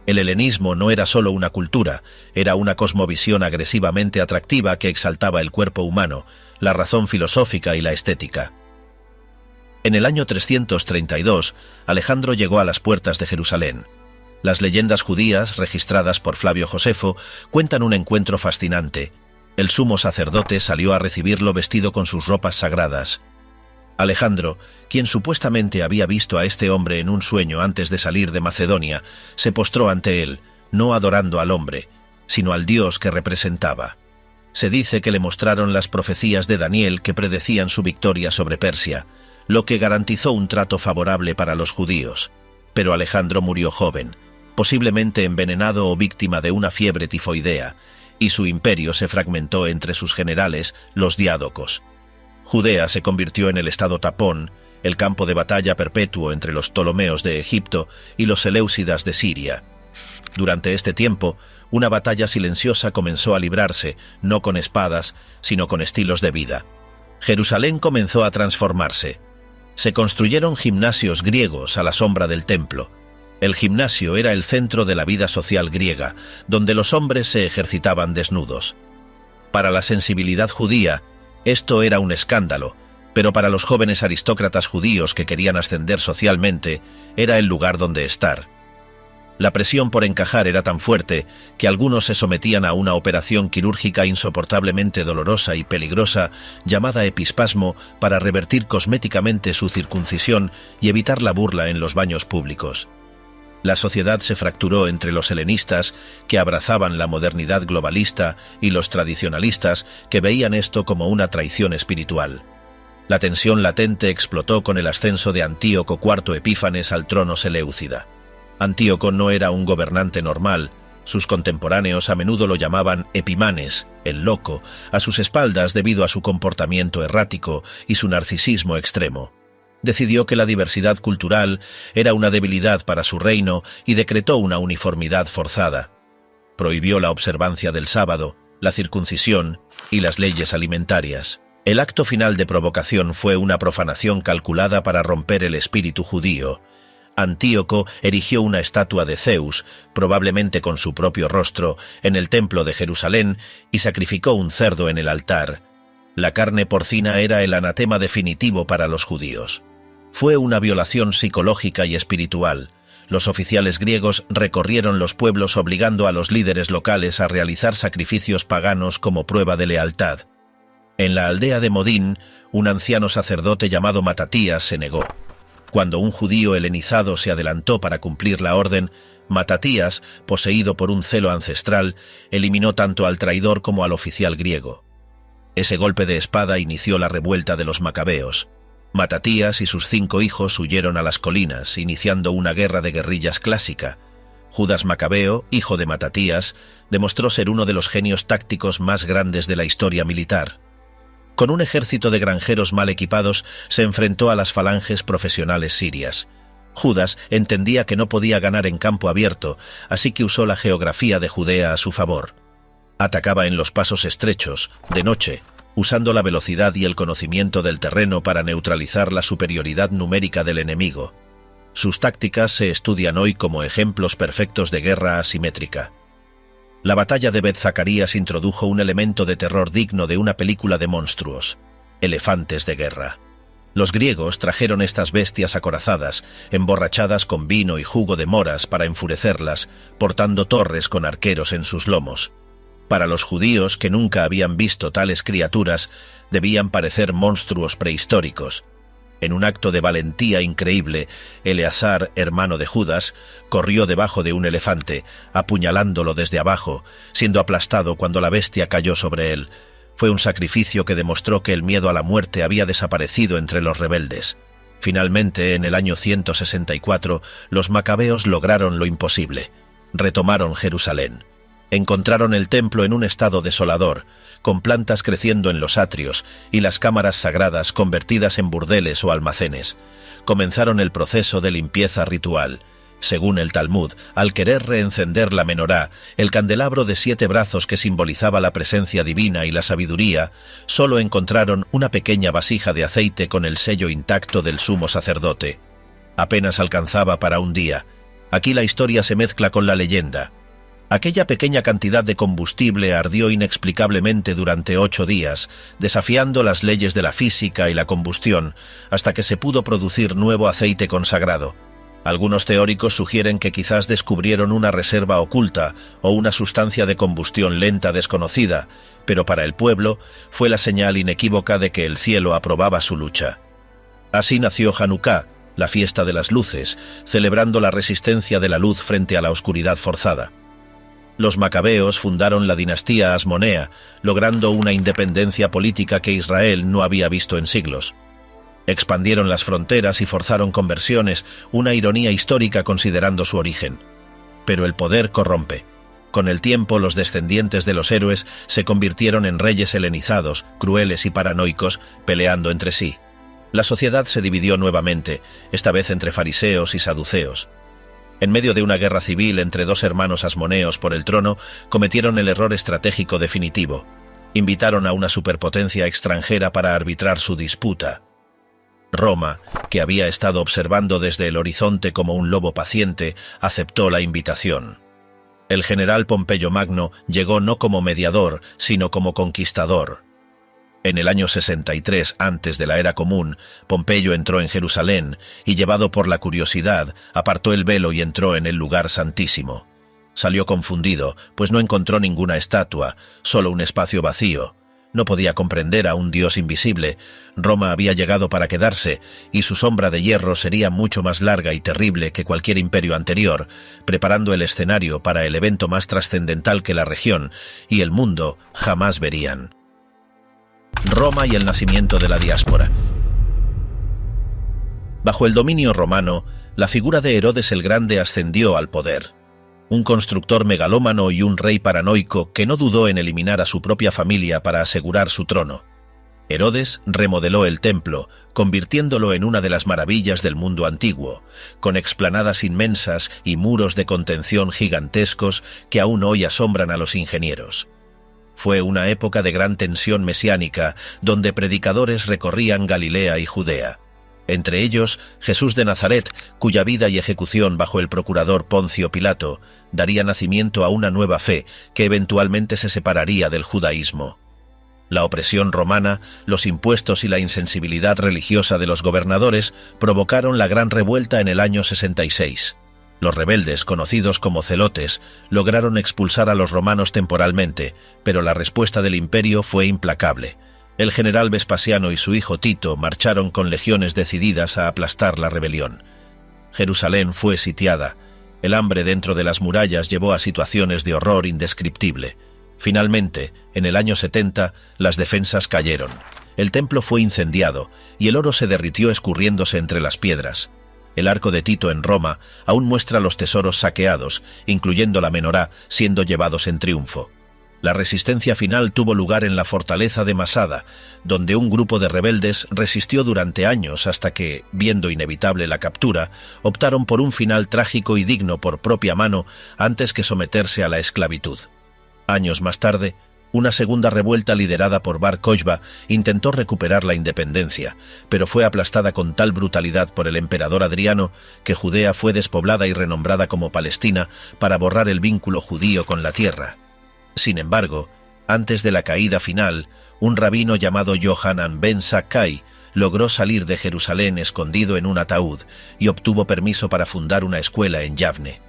El helenismo no era solo una cultura, era una cosmovisión agresivamente atractiva que exaltaba el cuerpo humano, la razón filosófica y la estética. En el año 332, Alejandro llegó a las puertas de Jerusalén. Las leyendas judías, registradas por Flavio Josefo, cuentan un encuentro fascinante. El sumo sacerdote salió a recibirlo vestido con sus ropas sagradas. Alejandro, quien supuestamente había visto a este hombre en un sueño antes de salir de Macedonia, se postró ante él, no adorando al hombre, sino al Dios que representaba. Se dice que le mostraron las profecías de Daniel que predecían su victoria sobre Persia, lo que garantizó un trato favorable para los judíos. Pero Alejandro murió joven, posiblemente envenenado o víctima de una fiebre tifoidea, y su imperio se fragmentó entre sus generales, los diádocos. Judea se convirtió en el estado tapón, el campo de batalla perpetuo entre los Ptolomeos de Egipto y los Seleucidas de Siria. Durante este tiempo, una batalla silenciosa comenzó a librarse, no con espadas, sino con estilos de vida. Jerusalén comenzó a transformarse. Se construyeron gimnasios griegos a la sombra del templo. El gimnasio era el centro de la vida social griega, donde los hombres se ejercitaban desnudos. Para la sensibilidad judía, esto era un escándalo, pero para los jóvenes aristócratas judíos que querían ascender socialmente, era el lugar donde estar. La presión por encajar era tan fuerte que algunos se sometían a una operación quirúrgica insoportablemente dolorosa y peligrosa llamada epispasmo para revertir cosméticamente su circuncisión y evitar la burla en los baños públicos. La sociedad se fracturó entre los helenistas, que abrazaban la modernidad globalista, y los tradicionalistas, que veían esto como una traición espiritual. La tensión latente explotó con el ascenso de Antíoco IV Epífanes al trono seleucida. Antíoco no era un gobernante normal. Sus contemporáneos a menudo lo llamaban Epimanes, el loco, a sus espaldas debido a su comportamiento errático y su narcisismo extremo. Decidió que la diversidad cultural era una debilidad para su reino y decretó una uniformidad forzada. Prohibió la observancia del sábado, la circuncisión y las leyes alimentarias. El acto final de provocación fue una profanación calculada para romper el espíritu judío. Antíoco erigió una estatua de Zeus, probablemente con su propio rostro, en el templo de Jerusalén y sacrificó un cerdo en el altar. La carne porcina era el anatema definitivo para los judíos. Fue una violación psicológica y espiritual. Los oficiales griegos recorrieron los pueblos obligando a los líderes locales a realizar sacrificios paganos como prueba de lealtad. En la aldea de Modín, un anciano sacerdote llamado Matatías se negó. Cuando un judío helenizado se adelantó para cumplir la orden, Matatías, poseído por un celo ancestral, eliminó tanto al traidor como al oficial griego. Ese golpe de espada inició la revuelta de los macabeos. Matatías y sus 5 hijos huyeron a las colinas, iniciando una guerra de guerrillas clásica. Judas Macabeo, hijo de Matatías, demostró ser uno de los genios tácticos más grandes de la historia militar. Con un ejército de granjeros mal equipados, se enfrentó a las falanges profesionales sirias. Judas entendía que no podía ganar en campo abierto, así que usó la geografía de Judea a su favor. Atacaba en los pasos estrechos, de noche, usando la velocidad y el conocimiento del terreno para neutralizar la superioridad numérica del enemigo. Sus tácticas se estudian hoy como ejemplos perfectos de guerra asimétrica. La batalla de Bet-Zacarías introdujo un elemento de terror digno de una película de monstruos: elefantes de guerra. Los griegos trajeron estas bestias acorazadas, emborrachadas con vino y jugo de moras para enfurecerlas, portando torres con arqueros en sus lomos. Para los judíos, que nunca habían visto tales criaturas, debían parecer monstruos prehistóricos. En un acto de valentía increíble, Eleazar, hermano de Judas, corrió debajo de un elefante, apuñalándolo desde abajo, siendo aplastado cuando la bestia cayó sobre él. Fue un sacrificio que demostró que el miedo a la muerte había desaparecido entre los rebeldes. Finalmente, en el año 164, los macabeos lograron lo imposible. Retomaron Jerusalén. Encontraron el templo en un estado desolador, con plantas creciendo en los atrios y las cámaras sagradas convertidas en burdeles o almacenes. Comenzaron el proceso de limpieza ritual. Según el Talmud, al querer reencender la menorá, el candelabro de 7 brazos que simbolizaba la presencia divina y la sabiduría, solo encontraron una pequeña vasija de aceite con el sello intacto del sumo sacerdote. Apenas alcanzaba para un día. Aquí la historia se mezcla con la leyenda. Aquella pequeña cantidad de combustible ardió inexplicablemente durante 8 días, desafiando las leyes de la física y la combustión, hasta que se pudo producir nuevo aceite consagrado. Algunos teóricos sugieren que quizás descubrieron una reserva oculta o una sustancia de combustión lenta desconocida, pero para el pueblo fue la señal inequívoca de que el cielo aprobaba su lucha. Así nació Hanukkah, la fiesta de las luces, celebrando la resistencia de la luz frente a la oscuridad forzada. Los macabeos fundaron la dinastía asmonea, logrando una independencia política que Israel no había visto en siglos. Expandieron las fronteras y forzaron conversiones, una ironía histórica considerando su origen. Pero el poder corrompe. Con el tiempo, los descendientes de los héroes se convirtieron en reyes helenizados, crueles y paranoicos, peleando entre sí. La sociedad se dividió nuevamente, esta vez entre fariseos y saduceos. En medio de una guerra civil entre 2 hermanos asmoneos por el trono, cometieron el error estratégico definitivo. Invitaron a una superpotencia extranjera para arbitrar su disputa. Roma, que había estado observando desde el horizonte como un lobo paciente, aceptó la invitación. El general Pompeyo Magno llegó no como mediador, sino como conquistador. En el año 63 antes de la era común, Pompeyo entró en Jerusalén y, llevado por la curiosidad, apartó el velo y entró en el lugar santísimo. Salió confundido, pues no encontró ninguna estatua, solo un espacio vacío. No podía comprender a un dios invisible. Roma había llegado para quedarse, y su sombra de hierro sería mucho más larga y terrible que cualquier imperio anterior, preparando el escenario para el evento más trascendental que la región y el mundo jamás verían. Roma y el nacimiento de la diáspora. Bajo el dominio romano, la figura de Herodes el Grande ascendió al poder. Un constructor megalómano y un rey paranoico que no dudó en eliminar a su propia familia para asegurar su trono. Herodes remodeló el templo, convirtiéndolo en una de las maravillas del mundo antiguo, con explanadas inmensas y muros de contención gigantescos que aún hoy asombran a los ingenieros. Fue una época de gran tensión mesiánica, donde predicadores recorrían Galilea y Judea. Entre ellos, Jesús de Nazaret, cuya vida y ejecución bajo el procurador Poncio Pilato daría nacimiento a una nueva fe que eventualmente se separaría del judaísmo. La opresión romana, los impuestos y la insensibilidad religiosa de los gobernadores provocaron la gran revuelta en el año 66. Los rebeldes, conocidos como celotes, lograron expulsar a los romanos temporalmente, pero la respuesta del imperio fue implacable. El general Vespasiano y su hijo Tito marcharon con legiones decididas a aplastar la rebelión. Jerusalén fue sitiada. El hambre dentro de las murallas llevó a situaciones de horror indescriptible. Finalmente, en el año 70, las defensas cayeron. El templo fue incendiado y el oro se derritió escurriéndose entre las piedras. El arco de Tito en Roma aún muestra los tesoros saqueados, incluyendo la menorá, siendo llevados en triunfo. La resistencia final tuvo lugar en la fortaleza de Masada, donde un grupo de rebeldes resistió durante años hasta que, viendo inevitable la captura, optaron por un final trágico y digno por propia mano antes que someterse a la esclavitud. Años más tarde, una segunda revuelta liderada por Bar Kokhba intentó recuperar la independencia, pero fue aplastada con tal brutalidad por el emperador Adriano que Judea fue despoblada y renombrada como Palestina para borrar el vínculo judío con la tierra. Sin embargo, antes de la caída final, un rabino llamado Yohanan ben Zakkai logró salir de Jerusalén escondido en un ataúd y obtuvo permiso para fundar una escuela en Yavne.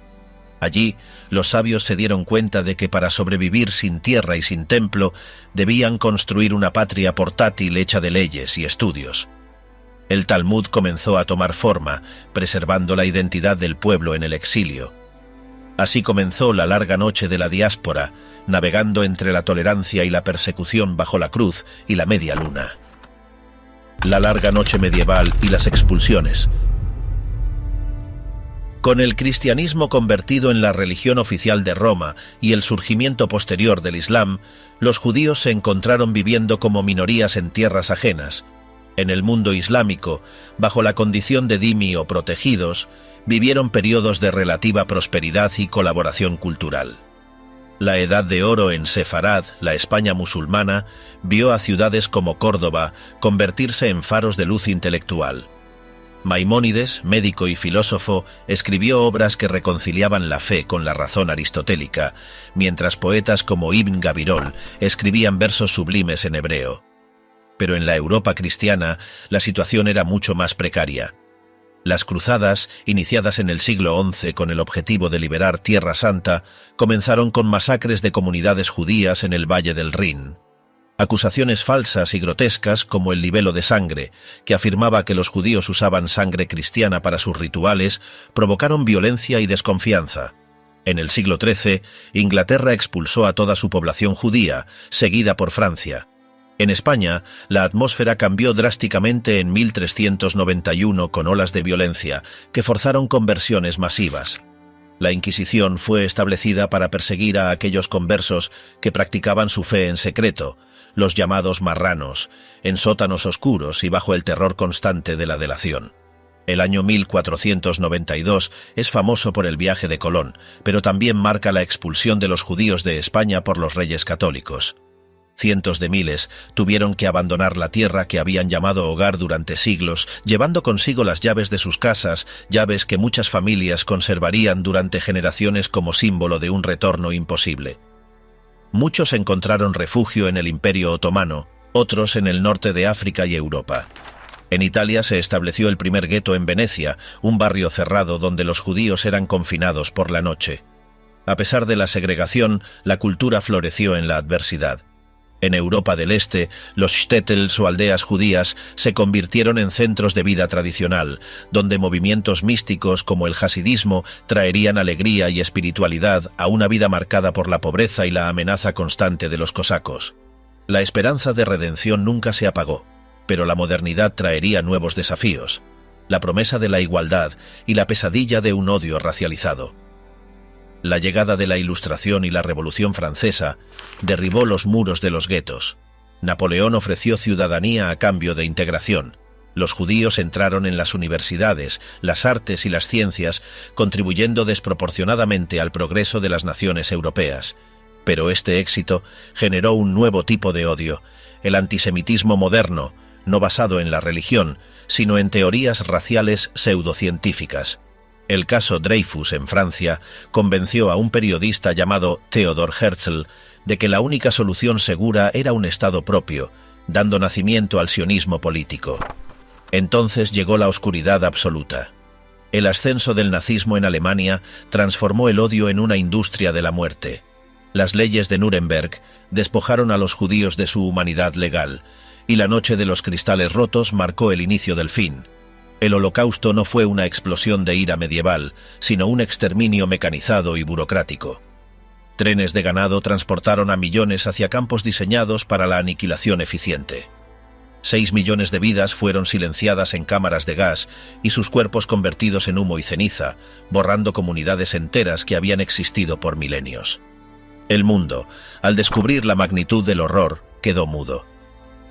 Allí, los sabios se dieron cuenta de que para sobrevivir sin tierra y sin templo, debían construir una patria portátil hecha de leyes y estudios. El Talmud comenzó a tomar forma, preservando la identidad del pueblo en el exilio. Así comenzó la larga noche de la diáspora, navegando entre la tolerancia y la persecución bajo la cruz y la media luna. La larga noche medieval y las expulsiones. Con el cristianismo convertido en la religión oficial de Roma y el surgimiento posterior del Islam, los judíos se encontraron viviendo como minorías en tierras ajenas. En el mundo islámico, bajo la condición de dhimmi o protegidos, vivieron periodos de relativa prosperidad y colaboración cultural. La Edad de Oro en Sefarad, la España musulmana, vio a ciudades como Córdoba convertirse en faros de luz intelectual. Maimónides, médico y filósofo, escribió obras que reconciliaban la fe con la razón aristotélica, mientras poetas como Ibn Gabirol escribían versos sublimes en hebreo. Pero en la Europa cristiana, la situación era mucho más precaria. Las cruzadas, iniciadas en el siglo XI con el objetivo de liberar Tierra Santa, comenzaron con masacres de comunidades judías en el Valle del Rin. Acusaciones falsas y grotescas como el libelo de sangre, que afirmaba que los judíos usaban sangre cristiana para sus rituales, provocaron violencia y desconfianza. En el siglo XIII, Inglaterra expulsó a toda su población judía, seguida por Francia. En España, la atmósfera cambió drásticamente en 1391 con olas de violencia, que forzaron conversiones masivas. La Inquisición fue establecida para perseguir a aquellos conversos que practicaban su fe en secreto, los llamados marranos, en sótanos oscuros y bajo el terror constante de la delación. El año 1492 es famoso por el viaje de Colón, pero también marca la expulsión de los judíos de España por los reyes católicos. Cientos de miles tuvieron que abandonar la tierra que habían llamado hogar durante siglos, llevando consigo las llaves de sus casas, llaves que muchas familias conservarían durante generaciones como símbolo de un retorno imposible. Muchos encontraron refugio en el Imperio Otomano, otros en el norte de África y Europa. En Italia se estableció el primer gueto en Venecia, un barrio cerrado donde los judíos eran confinados por la noche. A pesar de la segregación, la cultura floreció en la adversidad. En Europa del Este, los shtetls o aldeas judías se convirtieron en centros de vida tradicional, donde movimientos místicos como el hasidismo traerían alegría y espiritualidad a una vida marcada por la pobreza y la amenaza constante de los cosacos. La esperanza de redención nunca se apagó, pero la modernidad traería nuevos desafíos, la promesa de la igualdad y la pesadilla de un odio racializado. La llegada de la Ilustración y la Revolución Francesa derribó los muros de los guetos. Napoleón ofreció ciudadanía a cambio de integración. Los judíos entraron en las universidades, las artes y las ciencias, contribuyendo desproporcionadamente al progreso de las naciones europeas. Pero este éxito generó un nuevo tipo de odio, el antisemitismo moderno, no basado en la religión, sino en teorías raciales pseudocientíficas. El caso Dreyfus en Francia convenció a un periodista llamado Theodor Herzl de que la única solución segura era un Estado propio, dando nacimiento al sionismo político. Entonces llegó la oscuridad absoluta. El ascenso del nazismo en Alemania transformó el odio en una industria de la muerte. Las leyes de Nuremberg despojaron a los judíos de su humanidad legal, y la noche de los cristales rotos marcó el inicio del fin. El Holocausto no fue una explosión de ira medieval, sino un exterminio mecanizado y burocrático. Trenes de ganado transportaron a millones hacia campos diseñados para la aniquilación eficiente. 6 millones de vidas fueron silenciadas en cámaras de gas y sus cuerpos convertidos en humo y ceniza, borrando comunidades enteras que habían existido por milenios. El mundo, al descubrir la magnitud del horror, quedó mudo.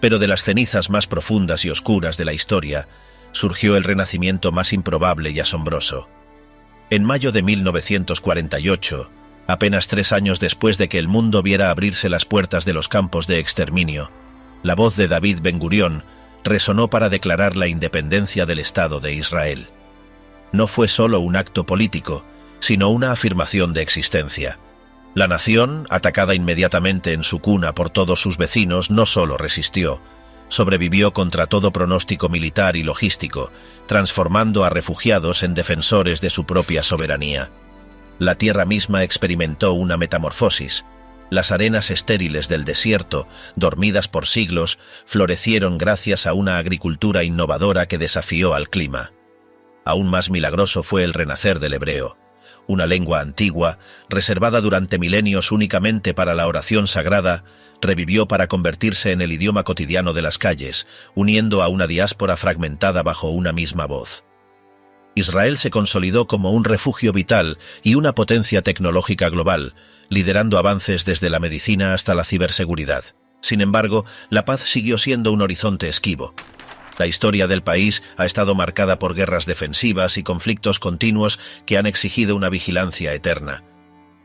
Pero de las cenizas más profundas y oscuras de la historia, surgió el renacimiento más improbable y asombroso. En mayo de 1948, apenas 3 años después de que el mundo viera abrirse las puertas de los campos de exterminio, la voz de David Ben-Gurión resonó para declarar la independencia del Estado de Israel. No fue solo un acto político, sino una afirmación de existencia. La nación, atacada inmediatamente en su cuna por todos sus vecinos, no solo resistió, sobrevivió contra todo pronóstico militar y logístico, transformando a refugiados en defensores de su propia soberanía. La tierra misma experimentó una metamorfosis. Las arenas estériles del desierto, dormidas por siglos, florecieron gracias a una agricultura innovadora que desafió al clima. Aún más milagroso fue el renacer del hebreo. Una lengua antigua, reservada durante milenios únicamente para la oración sagrada, revivió para convertirse en el idioma cotidiano de las calles, uniendo a una diáspora fragmentada bajo una misma voz. Israel se consolidó como un refugio vital y una potencia tecnológica global, liderando avances desde la medicina hasta la ciberseguridad. Sin embargo, la paz siguió siendo un horizonte esquivo. La historia del país ha estado marcada por guerras defensivas y conflictos continuos que han exigido una vigilancia eterna.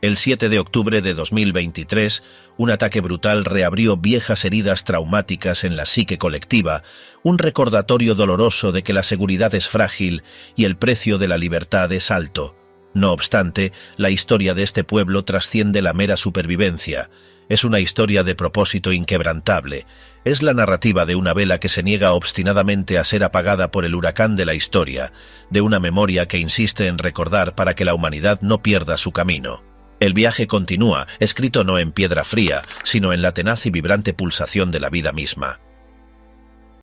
El 7 de octubre de 2023, un ataque brutal reabrió viejas heridas traumáticas en la psique colectiva, un recordatorio doloroso de que la seguridad es frágil y el precio de la libertad es alto. No obstante, la historia de este pueblo trasciende la mera supervivencia. Es una historia de propósito inquebrantable. Es la narrativa de una vela que se niega obstinadamente a ser apagada por el huracán de la historia, de una memoria que insiste en recordar para que la humanidad no pierda su camino. El viaje continúa, escrito no en piedra fría, sino en la tenaz y vibrante pulsación de la vida misma.